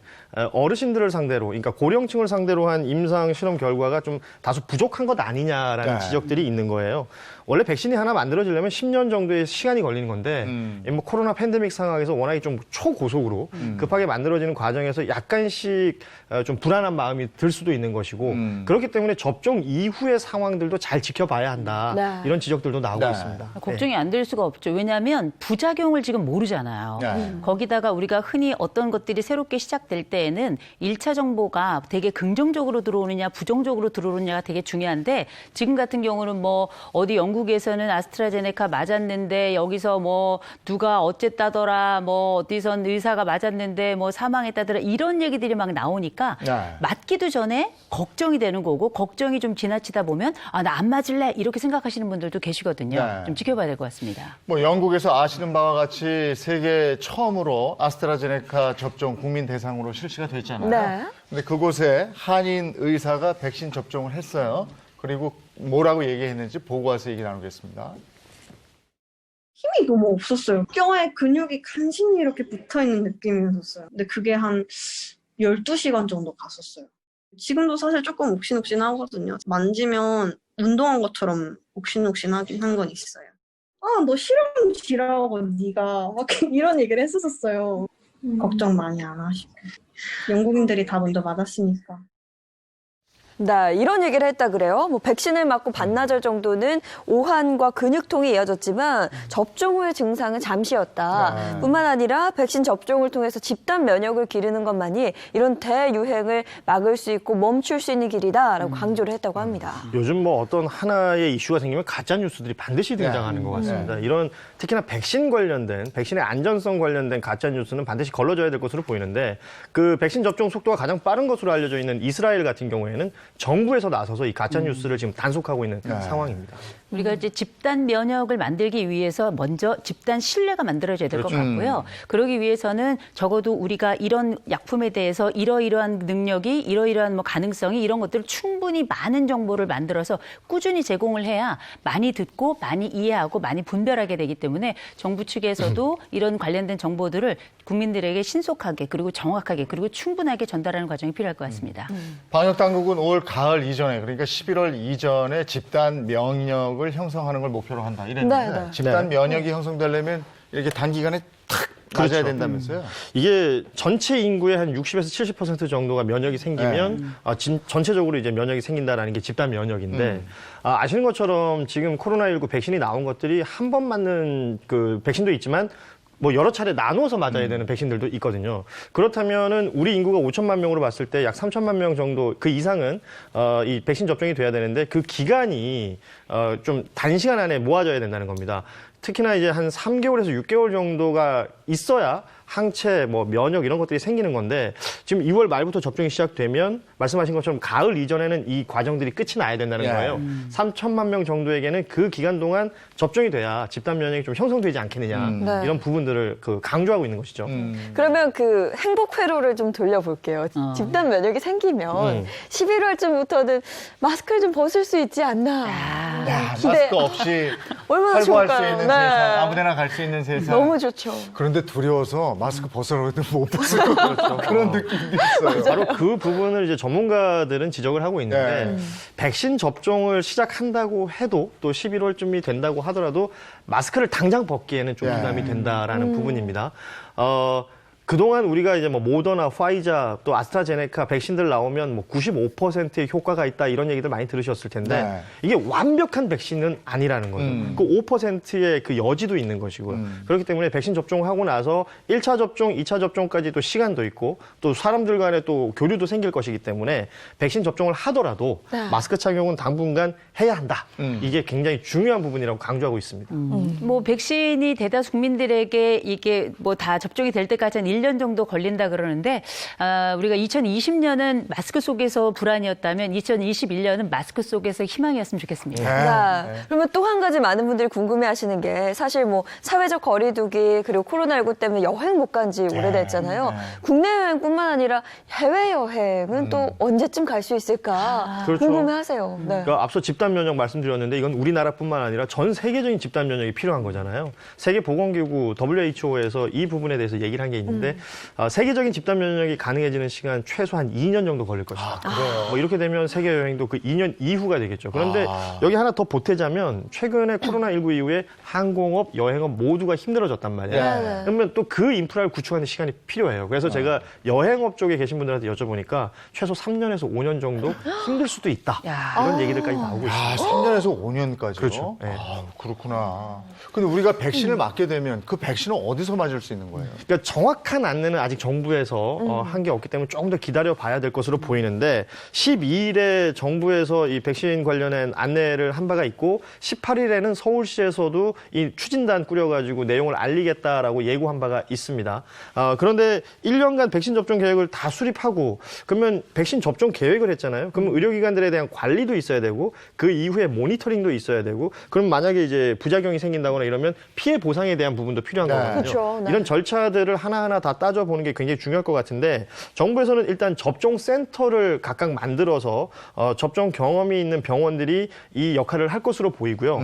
어르신들을 상대로 그러니까 고령층을 상대로 한 임상 실험 결과가 좀 다소 부족한 것 아니냐라는 네. 지적들이 있는 거예요. 원래 백신이 하나 만들어지려면 10년 정도의 시간이 걸리는 건데 뭐 코로나 팬데믹 상황에서 워낙에 좀 초고속으로 급하게 만들어지는 과정에서 약간씩 좀 불안한 마음이 들 수도 있는 것이고 그렇기 때문에 접종 이후의 상황들도 잘 지켜봐야 한다. 네. 이런 지적들도 나오고 네. 있습니다. 걱정이 안 될 수가 없죠. 왜냐하면 부작용을 지금 모르잖아요. 네. 거기다가 우리가 흔히 어떤 것들이 새롭게 시작될 때에는 1차 정보가 되게 긍정적으로 들어오느냐 부정적으로 들어오느냐가 되게 중요한데 지금 같은 경우는 뭐 어디 영국에서는 아스트라제네카 맞았는데 여기서 뭐 누가 어쨌다더라 뭐 어디선 의사가 맞았는데 뭐 사망했다더라 이런 얘기들이 막 나오니까 네. 맞기도 전에 걱정이 되는 거고 걱정이 좀 지나치다 보면 아, 나 안 맞을래 이렇게 생각하시는 분들도 계시거든요. 네. 좀 지켜봐야 될 것 같습니다. 뭐 영국에서 아시는 바와 같이 세계 처음으로 아스트라제네카 접종 국민 대상으로 실시가 됐잖아요. 네. 근데 그곳에 한인 의사가 백신 접종을 했어요. 그리고 뭐라고 얘기했는지 보고 와서 얘기 나누겠습니다. 힘이 너무 없었어요. 뼈에 근육이 간신히 이렇게 붙어있는 느낌이었어요. 근데 그게 한 12시간 정도 갔었어요. 지금도 사실 조금 옥신옥신하거든요. 만지면 운동한 것처럼 옥신옥신하긴 한 건 있어요. 아, 너 실험 지라고 네가 막 이런 얘기를 했었어요. 걱정 많이 안 하시고. 영국인들이 다 먼저 맞았으니까. 네, 이런 얘기를 했다 그래요. 뭐 백신을 맞고 반나절 정도는 오한과 근육통이 이어졌지만 접종 후의 증상은 잠시였다. 뿐만 아니라 백신 접종을 통해서 집단 면역을 기르는 것만이 이런 대유행을 막을 수 있고 멈출 수 있는 길이다라고 강조를 했다고 합니다. 요즘 뭐 어떤 하나의 이슈가 생기면 가짜 뉴스들이 반드시 등장하는 것 같습니다. 이런 특히나 백신 관련된 백신의 안전성 관련된 가짜 뉴스는 반드시 걸러져야 될 것으로 보이는데 그 백신 접종 속도가 가장 빠른 것으로 알려져 있는 이스라엘 같은 경우에는 정부에서 나서서 이 가짜 뉴스를 지금 단속하고 있는 상황입니다. 우리가 이제 집단 면역을 만들기 위해서 먼저 집단 신뢰가 만들어져야 될 것 같고요. 그러기 위해서는 적어도 우리가 이런 약품에 대해서 이러이러한 능력이 이러이러한 뭐 가능성이 이런 것들을 충분히 많은 정보를 만들어서 꾸준히 제공을 해야 많이 듣고 많이 이해하고 많이 분별하게 되기 때문에 정부 측에서도 이런 관련된 정보들을 국민들에게 신속하게 그리고 정확하게 그리고 충분하게 전달하는 과정이 필요할 것 같습니다. 방역 당국은 올 가을 이전에 그러니까 11월 이전에 집단 면역을 형성하는 걸 목표로 한다 이랬는데 네, 네. 집단 면역이 형성되려면 이렇게 단기간에 탁 맞아야 된다면서요? 이게 전체 인구의 한 60에서 70% 정도가 면역이 생기면 전체적으로 이제 면역이 생긴다라는 게 집단 면역인데 아시는 것처럼 지금 코로나19 백신이 나온 것들이 한 번 맞는 그 백신도 있지만 뭐 여러 차례 나누어서 맞아야 되는 백신들도 있거든요. 그렇다면은 우리 인구가 5천만 명으로 봤을 때 약 3천만 명 정도 그 이상은 이 백신 접종이 돼야 되는데 그 기간이 좀 단시간 안에 모아져야 된다는 겁니다. 특히나 이제 한 3개월에서 6개월 정도가 있어야 항체, 뭐 면역 이런 것들이 생기는 건데 지금 2월 말부터 접종이 시작되면 말씀하신 것처럼 가을 이전에는 이 과정들이 끝이 나야 된다는 거예요. 3천만 명 정도에게는 그 기간 동안 접종이 돼야 집단 면역이 좀 형성되지 않겠느냐 네. 이런 부분들을 강조하고 있는 것이죠. 그러면 그 행복 회로를 좀 돌려볼게요. 집단 면역이 생기면 11월쯤부터는 마스크를 좀 벗을 수 있지 않나. 야, 기대- 마스크 없이 얼마나 활보할 좋을까요? 수 있는 네. 세상, 아무데나 갈 수 있는 세상. 너무 좋죠. 그런데 두려워서 마스크 벗으라고 해도 못 벗을 것 같은 그런 느낌도 있어요. 바로 그 부분을 이제 전문가들은 지적을 하고 있는데 백신 접종을 시작한다고 해도 또 11월쯤이 된다고 하더라도 마스크를 당장 벗기에는 좀 부담이 된다라는 부분입니다. 그동안 우리가 이제 뭐 모더나, 파이자, 또 아스트라제네카 백신들 나오면 뭐 95%의 효과가 있다 이런 얘기들 많이 들으셨을 텐데 네. 이게 완벽한 백신은 아니라는 거죠. 그 5%의 그 여지도 있는 것이고요. 그렇기 때문에 백신 접종하고 나서 1차 접종, 2차 접종까지 또 시간도 있고 또 사람들 간에 또 교류도 생길 것이기 때문에 백신 접종을 하더라도 마스크 착용은 당분간 해야 한다. 이게 굉장히 중요한 부분이라고 강조하고 있습니다. 뭐 백신이 대다수 국민들에게 이게 뭐 다 접종이 될 때까지 한 1년 정도 걸린다 그러는데 우리가 2020년은 마스크 속에서 불안이었다면 2021년은 마스크 속에서 희망이었으면 좋겠습니다. 네. 그러면 또 한 가지 많은 분들이 궁금해하시는 게 사실 뭐 사회적 거리두기 그리고 코로나19 때문에 여행 못 간 지 오래됐잖아요. 국내 여행뿐만 아니라 해외 여행은 또 언제쯤 갈 수 있을까 그렇죠. 궁금해하세요. 네. 그러니까 앞서 집단 면역 말씀드렸는데 이건 우리나라뿐만 아니라 전 세계적인 집단 면역이 필요한 거잖아요. 세계보건기구 WHO에서 이 부분에 대해서 얘기를 한 게 있는데 세계적인 집단 면역이 가능해지는 시간 최소한 2년 정도 걸릴 것이다. 뭐 이렇게 되면 세계 여행도 그 2년 이후가 되겠죠. 그런데 여기 하나 더 보태자면 최근에 코로나19 이후에 항공업, 여행업 모두가 힘들어졌단 말이에요. 그러면 또 그 인프라를 구축하는 시간이 필요해요. 그래서 제가 여행업 쪽에 계신 분들한테 여쭤보니까 최소 3년에서 5년 정도 힘들 수도 있다. 이런 얘기들까지 나오고 있습니다. 3년에서 5년까지요? 그렇죠. 네. 그렇구나. 근데 우리가 백신을 맞게 되면 그 백신은 어디서 맞을 수 있는 거예요? 그러니까 정확한 안내는 아직 정부에서 한 게 없기 때문에 조금 더 기다려 봐야 될 것으로 보이는데 12일에 정부에서 이 백신 관련된 안내를 한 바가 있고 18일에는 서울시에서도 이 추진단 꾸려가지고 내용을 알리겠다라고 예고한 바가 있습니다. 그런데 1년간 백신 접종 계획을 다 수립하고 그러면 백신 접종 계획을 했잖아요. 그러면 의료기관들에 대한 관리도 있어야 되고 그 이후에 모니터링도 있어야 되고 그럼 만약에 이제 부작용이 생긴다거나 이러면 피해 보상에 대한 부분도 필요한 거거든요. 그렇죠. 네. 이런 절차들을 하나하나 다 따져보는 게 굉장히 중요할 것 같은데 정부에서는 일단 접종 센터를 각각 만들어서 접종 경험이 있는 병원들이 이 역할을 할 것으로 보이고요.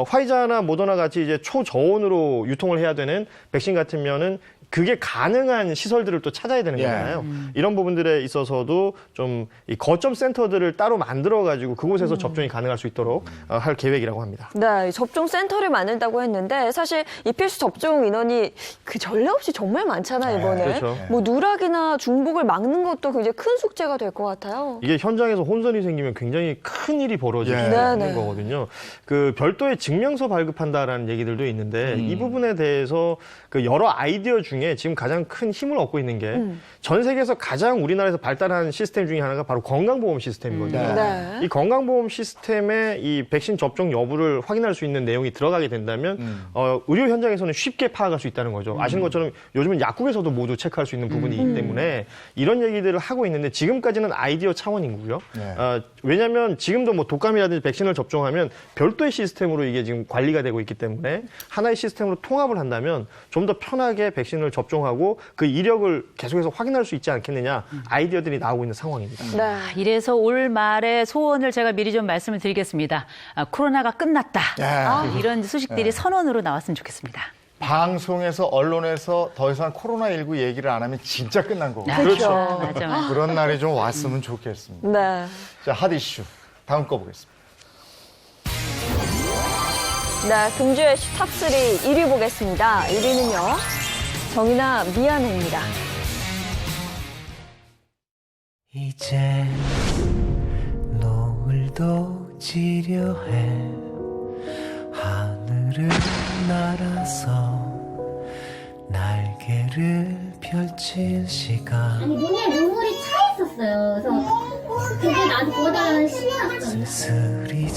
화이자나 모더나 같이 이제 초저온으로 유통을 해야 되는 백신 같으면은 그게 가능한 시설들을 또 찾아야 되는 거잖아요. 이런 부분들에 있어서도 좀 이 거점 센터들을 따로 만들어가지고 그곳에서 접종이 가능할 수 있도록 할 계획이라고 합니다. 네, 접종 센터를 만든다고 했는데 사실 이 필수 접종 인원이 그 전례 없이 정말 많잖아요, 이번에. 그렇죠. 뭐 누락이나 중복을 막는 것도 굉장히 큰 숙제가 될 것 같아요. 이게 현장에서 혼선이 생기면 굉장히 큰 일이 벌어지는 네. 거거든요. 그 별도의 증명서 발급한다라는 얘기들도 있는데 이 부분에 대해서 그 여러 아이디어 중에 지금 가장 큰 힘을 얻고 있는 게 전 세계에서 가장 우리나라에서 발달한 시스템 중에 하나가 바로 건강보험 시스템이거든요. 네. 이 건강보험 시스템에 이 백신 접종 여부를 확인할 수 있는 내용이 들어가게 된다면 의료 현장에서는 쉽게 파악할 수 있다는 거죠. 아시는 것처럼 요즘은 약국에서도 모두 체크할 수 있는 부분이기 때문에 이런 얘기들을 하고 있는데 지금까지는 아이디어 차원이고요. 왜냐하면 지금도 뭐 독감이라든지 백신을 접종하면 별도의 시스템으로 이게 지금 관리가 되고 있기 때문에 하나의 시스템으로 통합을 한다면 좀 더 편하게 백신을 접종하고 그 이력을 계속해서 확인할 수 있지 않겠느냐 아이디어들이 나오고 있는 상황입니다. 네. 이래서 올 말에 소원을 제가 미리 좀 말씀을 드리겠습니다. 코로나가 끝났다. 이런 소식들이 선언으로 나왔으면 좋겠습니다. 방송에서 언론에서 더 이상 코로나19 얘기를 안 하면 진짜 끝난 거거든요. 그렇죠. 맞아. 그런 날이 좀 왔으면 좋겠습니다. 네. 자, 핫 이슈 다음 거 보겠습니다. 네, 금주의 탑3 1위 보겠습니다. 1위는요, 정인아 미안해입니다. 이제 노을도 지려해 하늘을 날아서 날개를 펼칠 시간 아니 눈에 눈물이 차 있었어요. 그래서 그게 나한테 보다는 신이었거든요. 쓸쓸히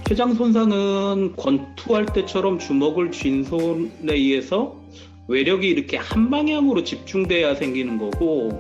췌장 손상은 권투할 때처럼 주먹을 쥔 손에 의해서 외력이 이렇게 한 방향으로 집중돼야 생기는 거고,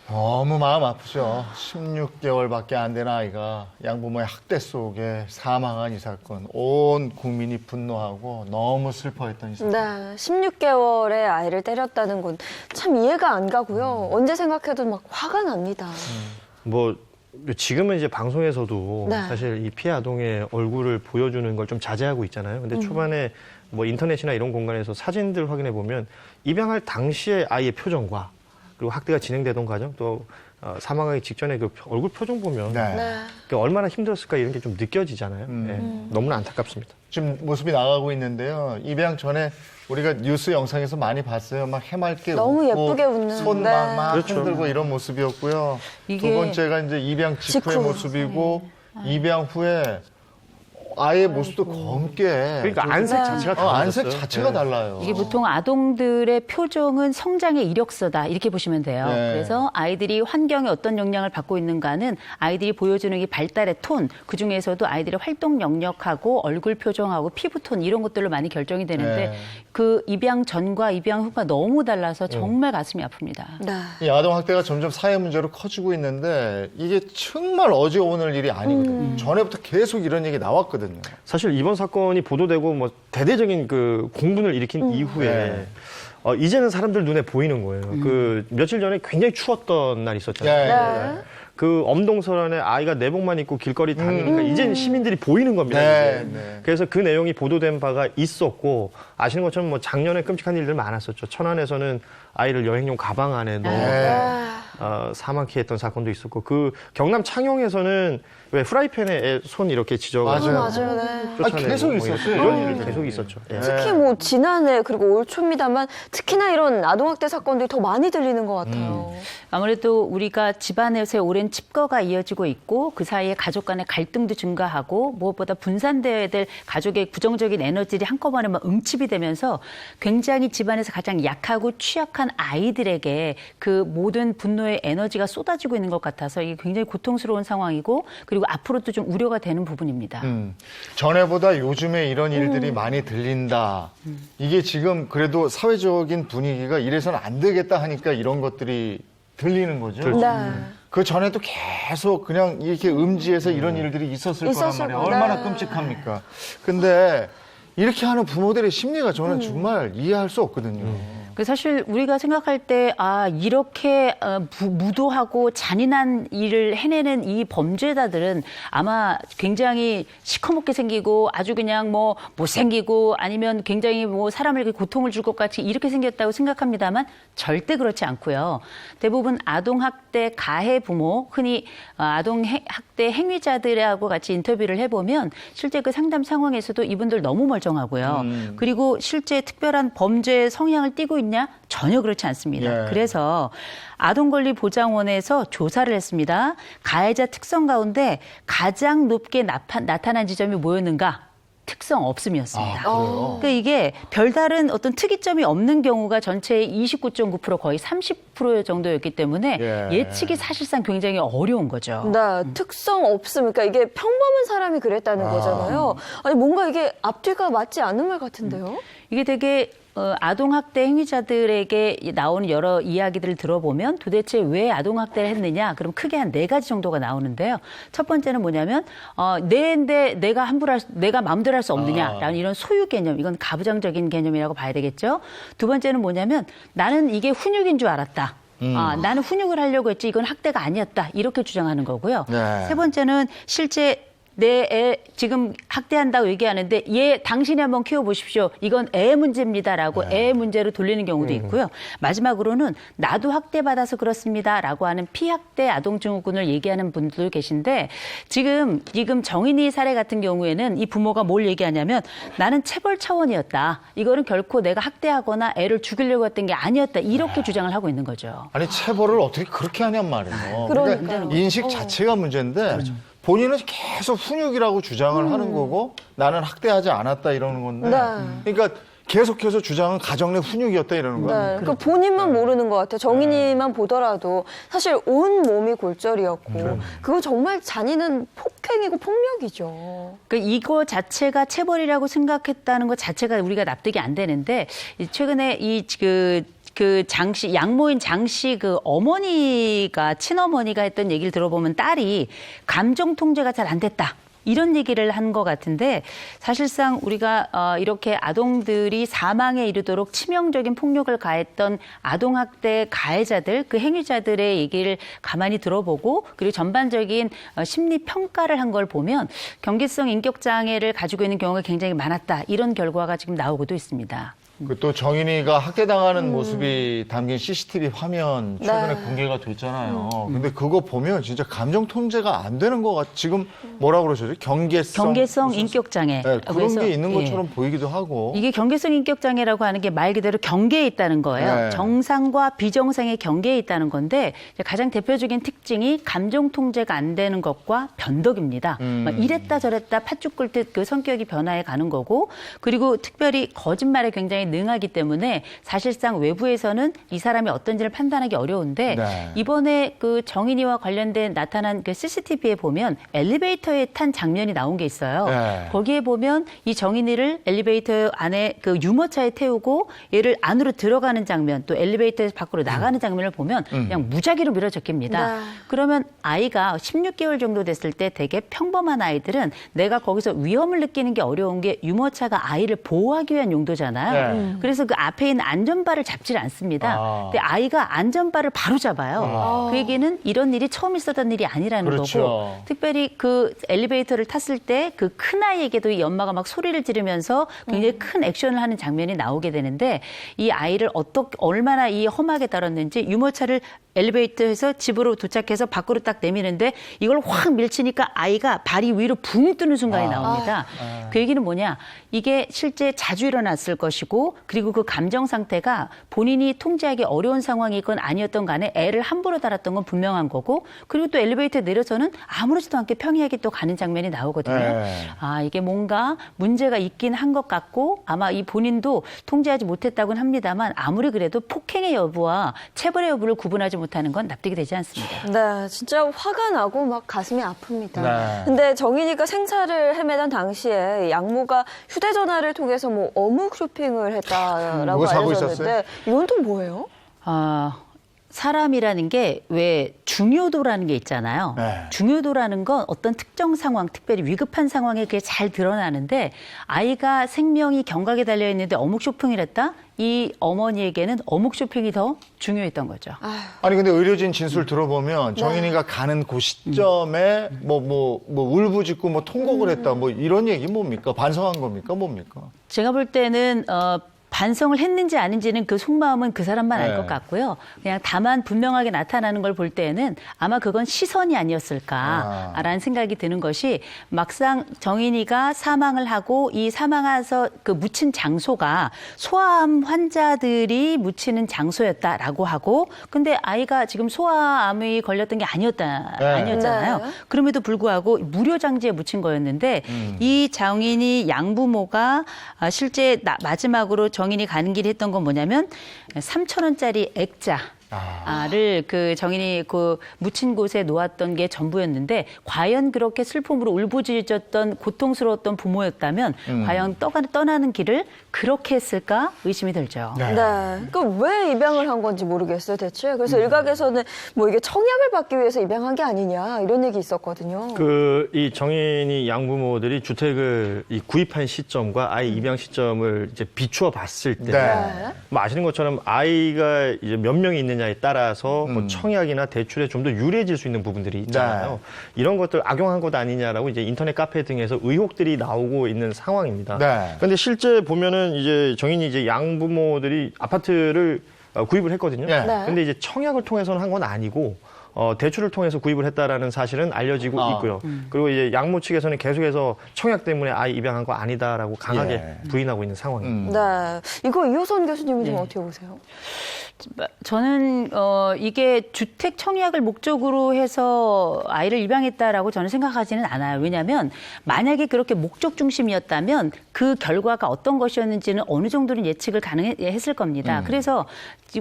너무 마음 아프죠. 16개월밖에 안 된 아이가 양부모의 학대 속에 사망한 이 사건. 온 국민이 분노하고 너무 슬퍼했던 이 사건. 네, 16개월의 아이를 때렸다는 건 참 이해가 안 가고요. 언제 생각해도 막 화가 납니다. 뭐 지금은 이제 방송에서도 네. 사실 이 피해 아동의 얼굴을 보여주는 걸 좀 자제하고 있잖아요. 근데 초반에 뭐 인터넷이나 이런 공간에서 사진들 확인해 보면 입양할 당시의 아이의 표정과 그리고 학대가 진행되던 과정 또 사망하기 직전에 그 얼굴 표정 보면 얼마나 힘들었을까 이런 게 좀 느껴지잖아요. 네, 너무나 안타깝습니다. 지금 모습이 나가고 있는데요. 입양 전에 우리가 뉴스 영상에서 많이 봤어요. 막 해맑게 너무 웃고 예쁘게 웃는. 손 네. 막 그렇죠. 흔들고 이런 모습이었고요. 이게- 두 번째가 이제 입양 직후의 직후. 모습이고 입양 후에 아이의 모습도 검게. 그러니까 안색 자체가 달라졌어요. 안색 자체가 달라요. 이게 보통 아동들의 표정은 성장의 이력서다 이렇게 보시면 돼요. 네. 그래서 아이들이 환경에 어떤 영향을 받고 있는가는 아이들이 보여주는 이 발달의 톤, 그중에서도 아이들의 활동 영역하고 얼굴 표정하고 피부 톤 이런 것들로 많이 결정이 되는데 네. 그 입양 전과 입양 후가 너무 달라서 정말 가슴이 아픕니다. 네. 이 아동 학대가 점점 사회 문제로 커지고 있는데 이게 정말 어제 오늘 일이 아니거든요. 전에부터 계속 이런 얘기 나왔거든요. 사실 이번 사건이 보도되고 뭐 대대적인 그 공분을 일으킨 이후에 이제는 사람들 눈에 보이는 거예요. 그 며칠 전에 굉장히 추웠던 날이 있었잖아요. 네. 그 엄동설안에 아이가 내복만 입고 길거리 다니니까 이제는 시민들이 보이는 겁니다. 네, 이제. 네. 그래서 그 내용이 보도된 바가 있었고 아시는 것처럼 뭐 작년에 끔찍한 일들 많았었죠. 천안에서는 아이를 여행용 가방 안에 넣어 사망케 했던 사건도 있었고 그 경남 창녕에서는 왜 프라이팬에 손 이렇게 지져가지고 맞아요. 네. 계속 뭐 있었어요. 이런 일이 계속 있었죠. 예. 특히 뭐 지난해 그리고 올 초입니다만 특히나 이런 아동학대 사건들이 더 많이 들리는 것 같아요. 아무래도 우리가 집안에서의 오랜 칩거가 이어지고 있고 그 사이에 가족 간의 갈등도 증가하고 무엇보다 분산되어야 될 가족의 부정적인 에너지들이 한꺼번에 막 응집이 되면서 굉장히 집안에서 가장 약하고 취약한 아이들에게 그 모든 분노의 에너지가 쏟아지고 있는 것 같아서 이게 굉장히 고통스러운 상황이고 그리고 앞으로도 좀 우려가 되는 부분입니다. 전에보다 요즘에 이런 일들이 많이 들린다. 이게 지금 그래도 사회적인 분위기가 이래서는 안 되겠다 하니까 이런 것들이 들리는 거죠. 네. 그 전에도 계속 그냥 이렇게 음지에서 이런 일들이 있었을 거란 있었을 말이에요. 거다. 얼마나 끔찍합니까? 근데 이렇게 하는 부모들의 심리가 저는 정말 이해할 수 없거든요. 사실 우리가 생각할 때 이렇게 무도하고 잔인한 일을 해내는 이 범죄자들은 아마 굉장히 시커멓게 생기고 아주 그냥 뭐 못생기고 아니면 굉장히 뭐 사람에게 고통을 줄 것 같이 이렇게 생겼다고 생각합니다만 절대 그렇지 않고요. 대부분 아동학대 가해 부모, 흔히 아동학대 행위자들하고 같이 인터뷰를 해보면 실제 그 상담 상황에서도 이분들 너무 멀쩡하고요. 그리고 실제 특별한 범죄 성향을 띠고 있냐? 전혀 그렇지 않습니다. 예. 그래서 아동권리보장원에서 조사를 했습니다. 가해자 특성 가운데 가장 높게 나타난 지점이 뭐였는가? 특성 없음이었습니다. 그러니까 이게 별다른 어떤 특이점이 없는 경우가 전체의 29.9% 거의 30% 정도였기 때문에 예측이 사실상 굉장히 어려운 거죠. 네, 특성 없음. 그러니까 이게 평범한 사람이 그랬다는 거잖아요. 아니 뭔가 이게 앞뒤가 맞지 않는 말 같은데요? 이게 되게 아동학대 행위자들에게 나오는 여러 이야기들을 들어보면 도대체 왜 아동학대를 했느냐? 그럼 크게 한 4가지 정도가 나오는데요. 첫 번째는 뭐냐면 내인데 내가 마음대로 할 수 없느냐라는 이런 소유 개념, 이건 가부장적인 개념이라고 봐야 되겠죠. 두 번째는 뭐냐면 나는 이게 훈육인 줄 알았다. 나는 훈육을 하려고 했지 이건 학대가 아니었다. 이렇게 주장하는 거고요. 네. 세 번째는 실제 내 애 지금 학대한다고 얘기하는데 얘 당신이 한번 키워보십시오. 이건 애 문제입니다라고 애 문제로 돌리는 경우도 있고요. 마지막으로는 나도 학대받아서 그렇습니다라고 하는 피학대 아동증후군을 얘기하는 분들도 계신데 지금 정인이 사례 같은 경우에는 이 부모가 뭘 얘기하냐면 나는 체벌 차원이었다. 이거는 결코 내가 학대하거나 애를 죽이려고 했던 게 아니었다. 이렇게 주장을 하고 있는 거죠. 아니 체벌을 어떻게 그렇게 하냔 말이에요. 그러니까요. 그러니까 인식 자체가 문제인데 본인은 계속 훈육이라고 주장을 하는 거고 나는 학대하지 않았다 이러는 건데 그러니까 계속해서 주장은 가정 내 훈육이었다 이러는 거야. 그 본인만 모르는 것 같아요. 정인이만 보더라도 사실 온 몸이 골절이었고 그거 정말 잔인한 폭행이고 폭력이죠. 이거 자체가 체벌이라고 생각했다는 것 자체가 우리가 납득이 안 되는데 최근에 양모인 장씨 어머니가 친어머니가 했던 얘기를 들어보면 딸이 감정 통제가 잘 안 됐다. 이런 얘기를 한 것 같은데 사실상 우리가 이렇게 아동들이 사망에 이르도록 치명적인 폭력을 가했던 아동학대 가해자들, 그 행위자들의 얘기를 가만히 들어보고 그리고 전반적인 심리 평가를 한 걸 보면 경계성 인격장애를 가지고 있는 경우가 굉장히 많았다. 이런 결과가 지금 나오고도 있습니다. 또 정인이가 학대당하는 모습이 담긴 CCTV 화면 최근에 공개가 됐잖아요. 근데 그거 보면 진짜 감정 통제가 안 되는 것 같아. 지금 뭐라 그러셨죠? 경계성 인격장애. 네, 그런 게 있는 것처럼 보이기도 하고. 이게 경계성 인격장애라고 하는 게 말 그대로 경계에 있다는 거예요. 네. 정상과 비정상의 경계에 있다는 건데 가장 대표적인 특징이 감정 통제가 안 되는 것과 변덕입니다. 막 이랬다 저랬다 팥죽 끓듯 그 성격이 변화해 가는 거고 그리고 특별히 거짓말에 굉장히 능하기 때문에 사실상 외부에서는 이 사람이 어떤지를 판단하기 어려운데 이번에 그 정인이와 관련된 나타난 그 CCTV에 보면 엘리베이터에 탄 장면이 나온 게 있어요. 거기에 보면 이 정인이를 엘리베이터 안에 그 유모차에 태우고 얘를 안으로 들어가는 장면 또 엘리베이터에서 밖으로 나가는 장면을 보면 그냥 무작위로 밀어적깁니다. 그러면 아이가 16개월 정도 됐을 때 되게 평범한 아이들은 내가 거기서 위험을 느끼는 게 어려운 게 유모차가 아이를 보호하기 위한 용도잖아요. 그래서 그 앞에 있는 안전바를 잡질 않습니다. 근데 아이가 안전바를 바로 잡아요. 그 얘기는 이런 일이 처음 있었던 일이 아니라는 거고 특별히 그 엘리베이터를 탔을 때 그 큰 아이에게도 이 엄마가 막 소리를 지르면서 굉장히 큰 액션을 하는 장면이 나오게 되는데 이 아이를 얼마나 이 험하게 다뤘는지 유모차를 엘리베이터에서 집으로 도착해서 밖으로 딱 내미는데 이걸 확 밀치니까 아이가 발이 위로 붕 뜨는 순간이 나옵니다. 그 얘기는 뭐냐? 이게 실제 자주 일어났을 것이고 그리고 그 감정 상태가 본인이 통제하기 어려운 상황이건 아니었던 간에 애를 함부로 달았던 건 분명한 거고 그리고 또 엘리베이터에 내려서는 아무렇지도 않게 평이하게 또 가는 장면이 나오거든요. 이게 뭔가 문제가 있긴 한 것 같고 아마 이 본인도 통제하지 못했다고는 합니다만 아무리 그래도 폭행의 여부와 체벌의 여부를 구분하지 못하는 건 납득이 되지 않습니다. 네, 진짜 화가 나고 막 가슴이 아픕니다. 근데 정인이가 생사를 헤매던 당시에 양모가 휴대전화를 통해서 뭐 어묵 쇼핑을 했다라고 알려졌는데 이건 또 뭐예요? 사람이라는 게 왜 중요도라는 게 있잖아요. 중요도라는 건 어떤 특정 상황, 특별히 위급한 상황에 그게 잘 드러나는데 아이가 생명이 경각에 달려 있는데 어묵 쇼핑을 했다? 이 어머니에게는 어묵 쇼핑이 더 중요했던 거죠. 아니 근데 의료진 진술 들어보면 정인이가 가는 그 시점에 뭐 울부짖고 뭐 통곡을 했다 뭐 이런 얘기 뭡니까? 반성한 겁니까? 뭡니까? 제가 볼 때는 반성을 했는지 아닌지는 그 속마음은 그 사람만 알 것 같고요. 그냥 다만 분명하게 나타나는 걸 볼 때는 아마 그건 시선이 아니었을까라는 생각이 드는 것이 막상 정인이가 사망을 하고 이 사망해서 그 묻힌 장소가 소아암 환자들이 묻히는 장소였다라고 하고 근데 아이가 지금 소아암이 걸렸던 게 아니었잖아요. 그럼에도 불구하고 무료 장지에 묻힌 거였는데 이 정인이 양부모가 실제 마지막으로 정인이 가는 길에 했던 건 뭐냐면 3,000원짜리 액자를 그 정인이 그 묻힌 곳에 놓았던 게 전부였는데 과연 그렇게 슬픔으로 울부짖었던 고통스러웠던 부모였다면 과연 떠나는 길을 그렇게 했을까 의심이 들죠. 그러니까 왜 입양을 한 건지 모르겠어요, 대체. 그래서 일각에서는 뭐 이게 청약을 받기 위해서 입양한 게 아니냐 이런 얘기 있었거든요. 이 정인이 양부모들이 주택을 구입한 시점과 아이 입양 시점을 이제 비추어 봤을 때 뭐 아시는 것처럼 아이가 이제 몇 명이 있느냐 되느냐에 따라서 뭐 청약이나 대출에 좀 더 유리해질 수 있는 부분들이 있잖아요. 이런 것들 악용한 것 아니냐라고 이제 인터넷 카페 등에서 의혹들이 나오고 있는 상황입니다. 그런데 실제 보면은 이제 정인이 이제 양부모들이 아파트를 구입을 했거든요. 근데 이제 청약을 통해서는 한 건 아니고 대출을 통해서 구입을 했다라는 사실은 알려지고 있고요. 그리고 이제 양모 측에서는 계속해서 청약 때문에 아이 입양한 거 아니다라고 강하게 부인하고 있는 상황입니다. 네, 이거 이호선 교수님은 좀 어떻게 보세요? 저는 이게 주택 청약을 목적으로 해서 아이를 입양했다라고 저는 생각하지는 않아요. 왜냐하면 만약에 그렇게 목적 중심이었다면 그 결과가 어떤 것이었는지는 어느 정도는 예측을 가능했을 겁니다. 그래서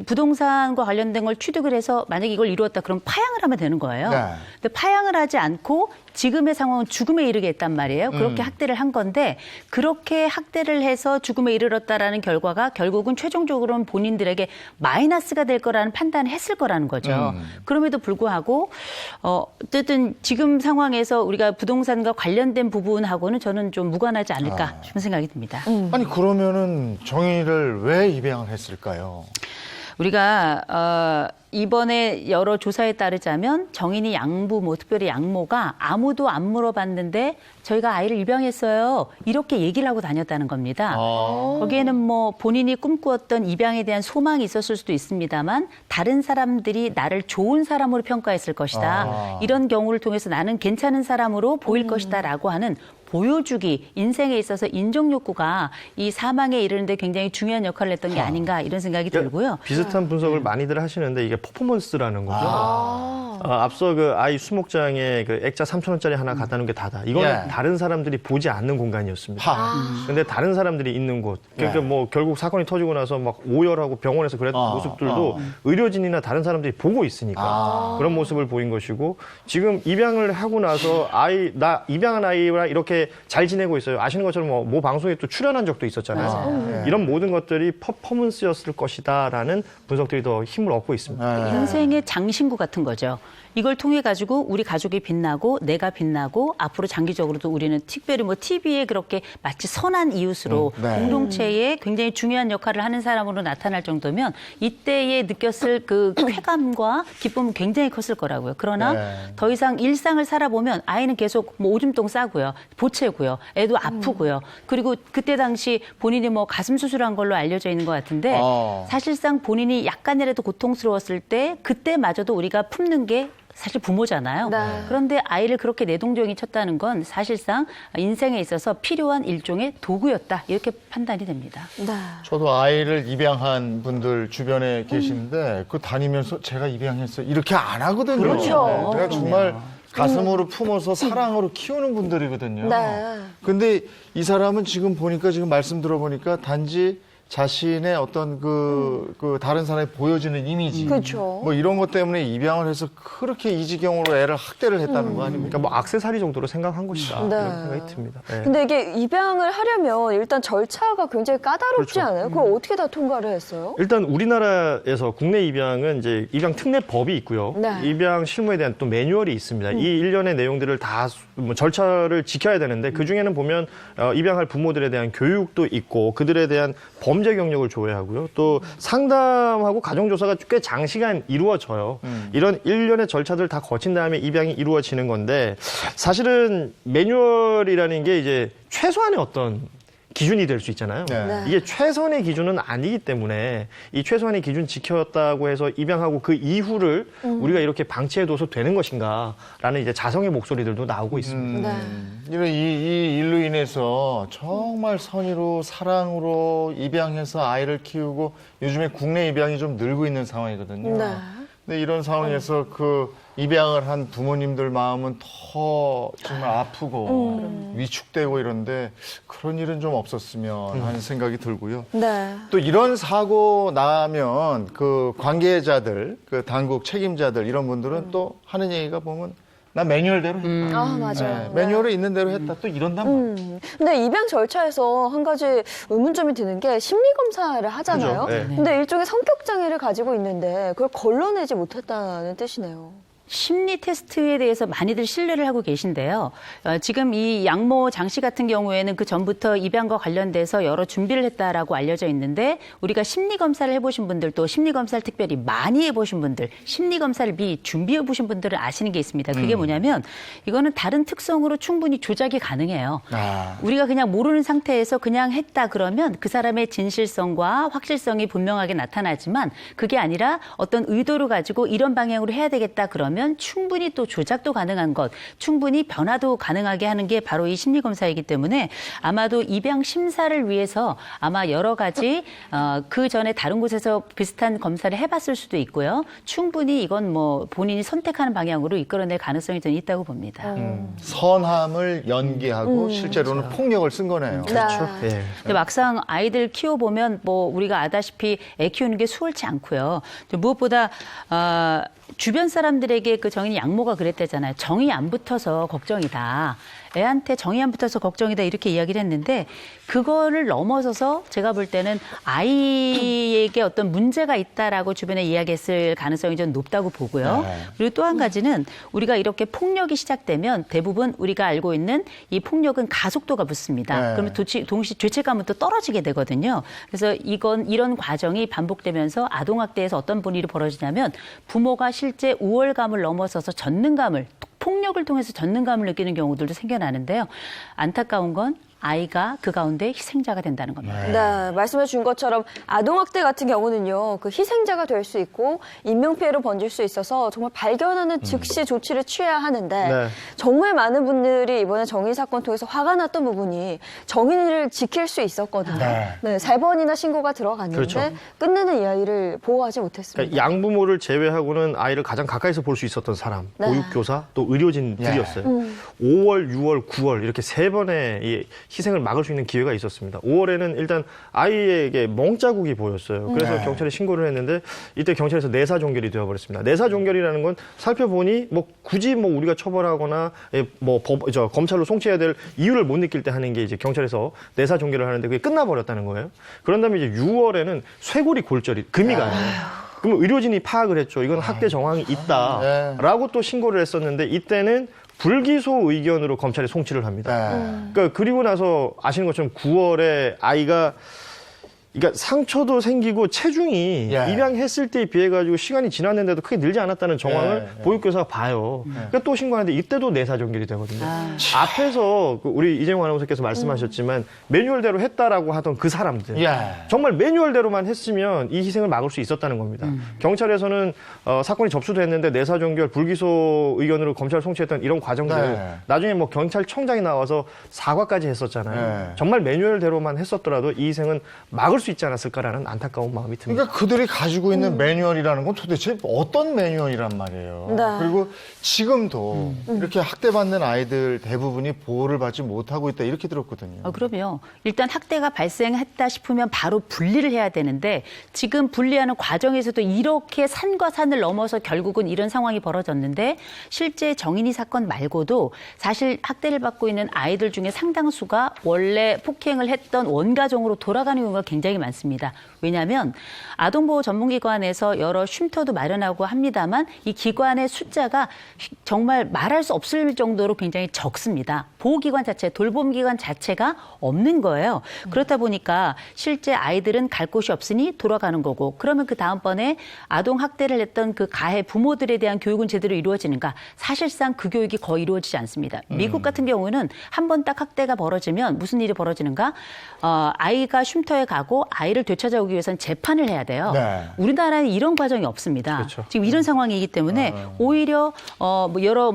부동산과 관련된 걸 취득을 해서 만약에 이걸 이루었다 그럼 파양을 하면 되는 거예요. 근데 파양을 하지 않고 지금의 상황은 죽음에 이르게 했단 말이에요. 그렇게 학대를 한 건데 그렇게 학대를 해서 죽음에 이르렀다라는 결과가 결국은 최종적으로는 본인들에게 마이너스가 될 거라는 판단을 했을 거라는 거죠. 그럼에도 불구하고 어쨌든 지금 상황에서 우리가 부동산과 관련된 부분하고는 저는 좀 무관하지 않을까 싶은 생각이 듭니다. 아니 그러면은 정인이를 왜 입양을 했을까요? 우리가 이번에 여러 조사에 따르자면 정인이 양부모, 특별히 양모가 아무도 안 물어봤는데 저희가 아이를 입양했어요. 이렇게 얘기를 하고 다녔다는 겁니다. 거기에는 뭐 본인이 꿈꾸었던 입양에 대한 소망이 있었을 수도 있습니다만 다른 사람들이 나를 좋은 사람으로 평가했을 것이다. 이런 경우를 통해서 나는 괜찮은 사람으로 보일 것이다라고 하는 보여주기, 인생에 있어서 인정 욕구가 이 사망에 이르는데 굉장히 중요한 역할을 했던 게 아닌가 이런 생각이 들고요. 비슷한 분석을 많이들 하시는데 이게 퍼포먼스라는 거죠. 앞서 그 아이 수목장에 그 액자 3,000원짜리 하나 갖다 놓은 게 다다. 이거는 다른 사람들이 보지 않는 공간이었습니다. 근데 다른 사람들이 있는 곳. 그러니까 뭐 결국 사건이 터지고 나서 막 오열하고 병원에서 그랬던 모습들도 의료진이나 다른 사람들이 보고 있으니까 그런 모습을 보인 것이고 지금 입양을 하고 나서 나 입양한 아이와 이렇게 잘 지내고 있어요. 아시는 것처럼 뭐 방송에 또 출연한 적도 있었잖아요. 이런 모든 것들이 퍼포먼스였을 것이다라는 분석들이 더 힘을 얻고 있습니다. 인생의 장신구 같은 거죠. 이걸 통해 가지고 우리 가족이 빛나고 내가 빛나고 앞으로 장기적으로도 우리는 특별히 뭐 TV에 그렇게 마치 선한 이웃으로 공동체에 굉장히 중요한 역할을 하는 사람으로 나타날 정도면 이때에 느꼈을 그 쾌감과 기쁨은 굉장히 컸을 거라고요. 그러나 더 이상 일상을 살아보면 아이는 계속 뭐 오줌똥 싸고요. 보채고요. 애도 아프고요. 그리고 그때 당시 본인이 뭐 가슴 수술한 걸로 알려져 있는 것 같은데 사실상 본인이 약간이라도 고통스러웠을 때 그때마저도 우리가 품는 게 사실 부모잖아요. 그런데 아이를 그렇게 내동정이 쳤다는 건 사실상 인생에 있어서 필요한 일종의 도구였다. 이렇게 판단이 됩니다. 저도 아이를 입양한 분들 주변에 계시는데 그 다니면서 제가 입양했어요. 이렇게 안 하거든요. 그렇죠. 내가 정말 가슴으로 품어서 사랑으로 키우는 분들이거든요. 근데 이 사람은 지금 보니까 지금 말씀 들어보니까 단지 자신의 어떤 그 다른 사람이 보여지는 이미지. 뭐 이런 것 때문에 입양을 해서 그렇게 이 지경으로 애를 학대를 했다는 거 아닙니까? 그러니까 뭐 액세서리 정도로 생각한 것이다. 이런 생각이 듭니다. 근데 이게 입양을 하려면 일단 절차가 굉장히 까다롭지 않아요? 그걸 어떻게 다 통과를 했어요? 일단 우리나라에서 국내 입양은 이제 입양 특례법이 있고요. 입양 실무에 대한 또 매뉴얼이 있습니다. 이 일련의 내용들을 다 뭐 절차를 지켜야 되는데 그 중에는 보면 입양할 부모들에 대한 교육도 있고 그들에 대한 범죄 경력을 조회하고요. 또 상담하고 가정조사가 꽤 장시간 이루어져요. 이런 일련의 절차들을 다 거친 다음에 입양이 이루어지는 건데 사실은 매뉴얼이라는 게 이제 최소한의 어떤 기준이 될 수 있잖아요. 이게 최선의 기준은 아니기 때문에 이 최소한의 기준 지켰다고 해서 입양하고 그 이후를 우리가 이렇게 방치해둬서 되는 것인가라는 이제 자성의 목소리들도 나오고 있습니다. 이 일로 인해서 정말 선의로 사랑으로 입양해서 아이를 키우고 요즘에 국내 입양이 좀 늘고 있는 상황이거든요. 근데 이런 상황에서 그 입양을 한 부모님들 마음은 더 정말 아프고 위축되고 이런데 그런 일은 좀 없었으면 하는 생각이 들고요. 또 이런 사고 나면 그 관계자들, 그 당국 책임자들 이런 분들은 또 하는 얘기가 보면 나 매뉴얼대로 했다. 맞아요. 매뉴얼에 있는 대로 했다. 또 이런단 말이에요. 근데 입양 절차에서 한 가지 의문점이 드는 게 심리검사를 하잖아요. 근데 일종의 성격 장애를 가지고 있는데 그걸 걸러내지 못했다는 뜻이네요. 심리 테스트에 대해서 많이들 신뢰를 하고 계신데요. 지금 이 양모 장 씨 같은 경우에는 그 전부터 입양과 관련돼서 여러 준비를 했다라고 알려져 있는데 우리가 심리 검사를 해보신 분들 또 심리 검사를 특별히 많이 해보신 분들 심리 검사를 미리 준비해 보신 분들은 아시는 게 있습니다. 그게 뭐냐면 이거는 다른 특성으로 충분히 조작이 가능해요. 우리가 그냥 모르는 상태에서 그냥 했다 그러면 그 사람의 진실성과 확실성이 분명하게 나타나지만 그게 아니라 어떤 의도를 가지고 이런 방향으로 해야 되겠다 그러면 충분히 또 조작도 가능한 것, 충분히 변화도 가능하게 하는 게 바로 이 심리검사이기 때문에 아마도 입양 심사를 위해서 아마 여러 가지 그 전에 다른 곳에서 비슷한 검사를 해봤을 수도 있고요. 충분히 이건 뭐 본인이 선택하는 방향으로 이끌어낼 가능성이 좀 있다고 봅니다. 선함을 연기하고 실제로는 그렇죠. 폭력을 쓴 거네요. 그렇죠. 예. 근데 막상 아이들 키워보면 뭐 우리가 아다시피 애 키우는 게 수월치 않고요. 무엇보다 주변 사람들에게 그 정인이 양모가 그랬대잖아요. 정이 안 붙어서 걱정이다. 애한테 정이 안 붙어서 걱정이다 이렇게 이야기를 했는데 그거를 넘어서서 제가 볼 때는 아이에게 어떤 문제가 있다라고 주변에 이야기했을 가능성이 좀 높다고 보고요. 그리고 또 한 가지는 우리가 이렇게 폭력이 시작되면 대부분 우리가 알고 있는 이 폭력은 가속도가 붙습니다. 그러면 동시 죄책감은 또 떨어지게 되거든요. 그래서 이런 과정이 반복되면서 아동학대에서 어떤 일이 벌어지냐면 부모가 실제 우월감을 넘어서서 전능감을 폭력을 통해서 전능감을 느끼는 경우들도 생겨나는데요. 안타까운 건 아이가 그 가운데 희생자가 된다는 겁니다. 네, 말씀해 준 것처럼 아동학대 같은 경우는요, 그 희생자가 될 수 있고 인명피해로 번질 수 있어서 정말 발견하는 즉시 조치를 취해야 하는데 정말 많은 분들이 이번에 정인 사건 통해서 화가 났던 부분이 정인을 지킬 수 있었거든요. 네, 4번이나 신고가 들어갔는데 그렇죠. 끝내는 이 아이를 보호하지 못했습니다. 그러니까 양부모를 제외하고는 아이를 가장 가까이서 볼 수 있었던 사람, 보육교사, 또 의료진들이었어요. 5월, 6월, 9월 이렇게 3번의 이 희생을 막을 수 있는 기회가 있었습니다. 5월에는 일단 아이에게 멍자국이 보였어요. 그래서 경찰에 신고를 했는데 이때 경찰에서 내사종결이 되어버렸습니다. 내사종결이라는 건 살펴보니 뭐 굳이 뭐 우리가 처벌하거나 뭐 검찰로 송치해야 될 이유를 못 느낄 때 하는 게 이제 경찰에서 내사종결을 하는데 그게 끝나버렸다는 거예요. 그런 다음에 이제 6월에는 쇄골이 골절이 금이 가요. 그러면 의료진이 파악을 했죠. 이건 학대 정황이 있다라고 또 신고를 했었는데 이때는 불기소 의견으로 검찰에 송치를 합니다. 그러니까 그리고 나서 아시는 것처럼 9월에 아이가 그러니까 상처도 생기고 체중이 입양했을 때에 비해 가지고 시간이 지났는데도 크게 늘지 않았다는 정황을 보육교사가 봐요. 그러니까 또 신고하는데 이때도 내사종결이 되거든요. 앞에서 우리 이재용 아나운서께서 말씀하셨지만 매뉴얼대로 했다라고 하던 그 사람들 정말 매뉴얼대로만 했으면 이 희생을 막을 수 있었다는 겁니다. 경찰에서는 사건이 접수도 했는데 내사종결 불기소 의견으로 검찰 송치했던 이런 과정들 나중에 뭐 경찰청장이 나와서 사과까지 했었잖아요. 정말 매뉴얼대로만 했었더라도 이 희생은 막을 수 있지 않았을까라는 안타까운 마음이 듭니다. 그러니까 그들이 가지고 있는 매뉴얼이라는 건 도대체 어떤 매뉴얼이란 말이에요. 그리고 지금도 이렇게 학대받는 아이들 대부분이 보호를 받지 못하고 있다 이렇게 들었거든요. 그럼요. 일단 학대가 발생했다 싶으면 바로 분리를 해야 되는데 지금 분리하는 과정에서도 이렇게 산과 산을 넘어서 결국은 이런 상황이 벌어졌는데 실제 정인이 사건 말고도 사실 학대를 받고 있는 아이들 중에 상당수가 원래 폭행을 했던 원가정으로 돌아가는 경우가 굉장히 많습니다. 왜냐하면 아동보호 전문기관에서 여러 쉼터도 마련하고 합니다만 이 기관의 숫자가 정말 말할 수 없을 정도로 굉장히 적습니다. 보호기관 자체, 돌봄기관 자체가 없는 거예요. 그렇다 보니까 실제 아이들은 갈 곳이 없으니 돌아가는 거고 그러면 그 다음번에 아동학대를 했던 그 가해 부모들에 대한 교육은 제대로 이루어지는가? 사실상 그 교육이 거의 이루어지지 않습니다. 미국 같은 경우는 한 번 딱 학대가 벌어지면 무슨 일이 벌어지는가? 아이가 쉼터에 가고 아이를 되찾아오기 위해서는 재판을 해야 돼요. 우리나라는 이런 과정이 없습니다. 지금 이런 상황이기 때문에 오히려 여러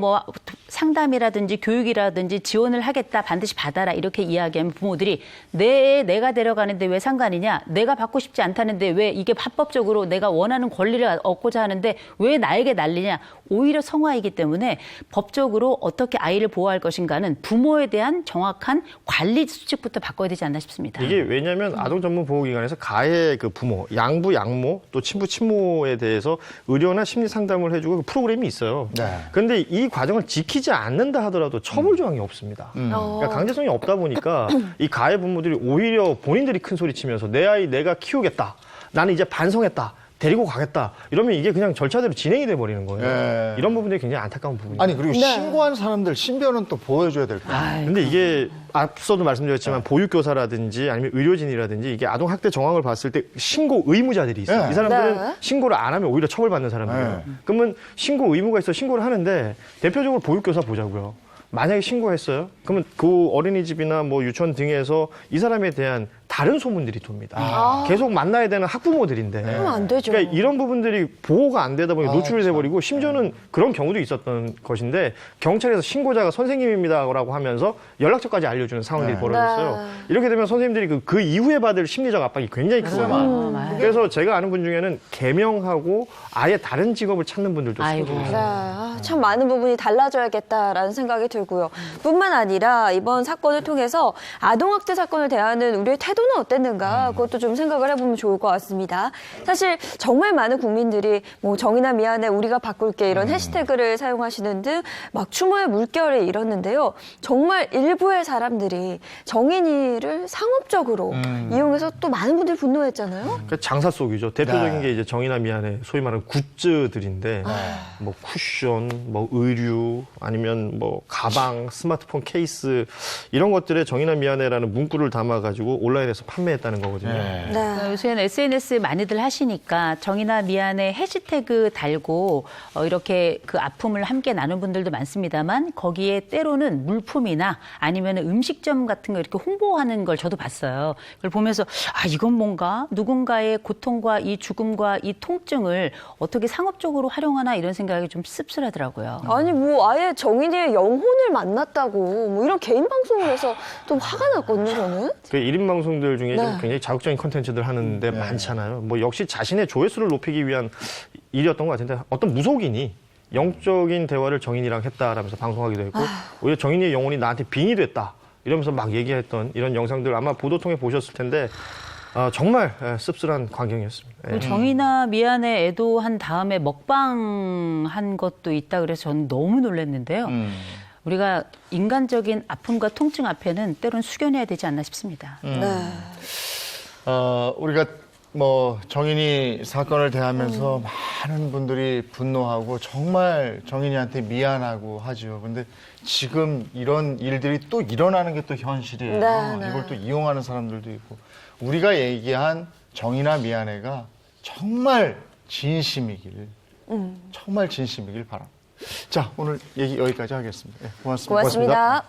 상담이라든지 교육이라든지 지원을 하겠다 반드시 받아라 이렇게 이야기하면 부모들이 내가 데려가는데 왜 상관이냐? 내가 받고 싶지 않다는데 왜 이게 합법적으로 내가 원하는 권리를 얻고자 하는데 왜 나에게 난리냐? 오히려 성화이기 때문에 법적으로 어떻게 아이를 보호할 것인가는 부모에 대한 정확한 관리 수칙부터 바꿔야 되지 않나 싶습니다. 이게 왜냐하면 아동전문보호기관에서 가해 그 부모, 양부, 양모, 또 친부, 친모에 대해서 의료나 심리 상담을 해주고 그 프로그램이 있어요. 그런데 이 과정을 지키지 않는다 하더라도 처벌 조항이 없습니다. 그러니까 강제성이 없다 보니까 이 가해 부모들이 오히려 본인들이 큰 소리 치면서 내 아이 내가 키우겠다. 나는 이제 반성했다. 데리고 가겠다. 이러면 이게 그냥 절차대로 진행이 돼 버리는 거예요. 네. 이런 부분들이 굉장히 안타까운 부분이에요. 아니 그리고 신고한 사람들 신변은 또 보여줘야 될 거예요. 근데 이게 앞서도 말씀드렸지만 보육교사라든지 아니면 의료진이라든지 이게 아동학대 정황을 봤을 때 신고 의무자들이 있어요. 네. 이 사람들은 네. 신고를 안 하면 오히려 처벌받는 사람들이에요. 네. 그러면 신고 의무가 있어 신고를 하는데 대표적으로 보육교사 보자고요. 만약에 신고했어요? 그러면 그 어린이집이나 뭐 유치원 등에서 이 사람에 대한 다른 소문들이 돕니다. 계속 만나야 되는 학부모들인데. 그러면 안 되죠. 그러니까 이런 부분들이 보호가 안 되다 보니 노출이 돼버리고 심지어는 그런 경우도 있었던 것인데 경찰에서 신고자가 선생님입니다라고 하면서 연락처까지 알려주는 상황들이 벌어졌어요. 네. 이렇게 되면 선생님들이 그 이후에 받을 심리적 압박이 굉장히 크거든요. 그래서 제가 아는 분 중에는 개명하고 아예 다른 직업을 찾는 분들도 아이고. 있어요. 네, 참 많은 부분이 달라져야겠다라는 생각이 들고요. 뿐만 아니라 이번 사건을 통해서 아동학대 사건을 대하는 우리의 태도는 어땠는가 그것도 좀 생각을 해보면 좋을 것 같습니다. 사실 정말 많은 국민들이 뭐 정의나 미안해 우리가 바꿀게 이런 해시태그를 사용하시는 등 막 추모의 물결에 이뤘는데요. 정말 일부의 사람들이 정인이를 상업적으로 이용해서 또 많은 분들이 분노했잖아요. 그러니까 장사 속이죠. 대표적인 게 이제 정의나 미안해 소위 말하는 굿즈들인데 뭐 쿠션, 뭐 의류 아니면 뭐 가방, 스마트폰 케이스 이런 것들에 정의나 미안해라는 문구를 담아가지고 온라인에서 판매했다는 거거든요. 그러니까 요새는 SNS 많이들 하시니까 정의나 미안해 해시태그 달고 이렇게 그 아픔을 함께 나눈 분들도 많습니다만 거기에 때로는 물품이나 아니면 음식점 같은 거 이렇게 홍보하는 걸 저도 봤어요. 그걸 보면서 아 이건 뭔가 누군가의 고통과 이 죽음과 이 통증을 어떻게 상업적으로 활용하나 이런 생각이 좀 씁쓸하더라고요. 아니 뭐 아예 정인이의 영혼을 만났다고 뭐 이런 개인 방송을 해서 좀 화가 났거든요 저는. 그 1인 방송들 중에 네. 좀 굉장히 자극적인 콘텐츠들 하는데 많잖아요. 뭐 역시 자신의 조회수를 높이기 위한 일이었던 것 같은데 어떤 무속인이 영적인 대화를 정인이랑 했다라면서 방송하기도 했고 오히려 정인이의 영혼이 나한테 빙이 됐다 이러면서 막 얘기했던 이런 영상들 아마 보도 통해 보셨을 텐데 정말 씁쓸한 광경이었습니다. 그리고 정의나 미안해 애도한 다음에 먹방 한 것도 있다 그래서 저는 너무 놀랐는데요. 우리가 인간적인 아픔과 통증 앞에는 때론 숙연해야 되지 않나 싶습니다. 우리가 뭐 정인이 사건을 대하면서 많은 분들이 분노하고 정말 정인이한테 미안하고 하죠. 근데 지금 이런 일들이 또 일어나는 게 또 현실이에요. 네. 이걸 또 이용하는 사람들도 있고 우리가 얘기한 정의나 미안해가 정말 진심이길 정말 진심이길 바랍니다. 자, 오늘 얘기 여기까지 하겠습니다. 네, 고맙습니다. 고맙습니다.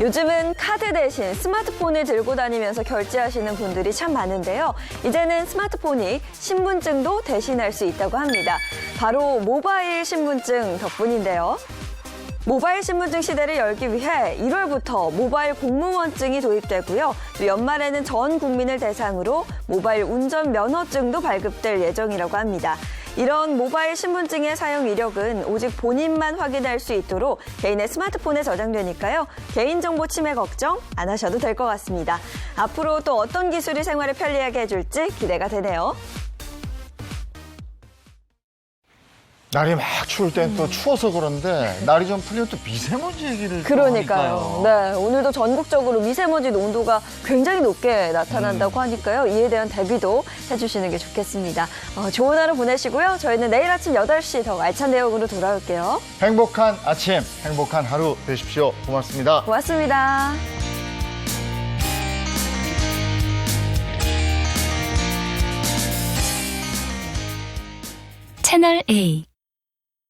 요즘은 카드 대신 스마트폰을 들고 다니면서 결제하시는 분들이 참 많은데요. 이제는 스마트폰이 신분증도 대신할 수 있다고 합니다. 바로 모바일 신분증 덕분인데요. 모바일 신분증 시대를 열기 위해 1월부터 모바일 공무원증이 도입되고요. 또 연말에는 전 국민을 대상으로 모바일 운전 면허증도 발급될 예정이라고 합니다. 이런 모바일 신분증의 사용 이력은 오직 본인만 확인할 수 있도록 개인의 스마트폰에 저장되니까요. 개인정보 침해 걱정 안 하셔도 될 것 같습니다. 앞으로 또 어떤 기술이 생활을 편리하게 해줄지 기대가 되네요. 날이 막 추울 땐 또 추워서 그런데 날이 좀 풀리면 또 미세먼지 얘기를 또 그러니까요. 하니까요. 네, 오늘도 전국적으로 미세먼지 농도가 굉장히 높게 나타난다고 하니까요. 이에 대한 대비도 해주시는 게 좋겠습니다. 좋은 하루 보내시고요. 저희는 내일 아침 8시 더 알찬 내용으로 돌아올게요. 행복한 아침, 행복한 하루 되십시오. 고맙습니다. 고맙습니다. 채널 A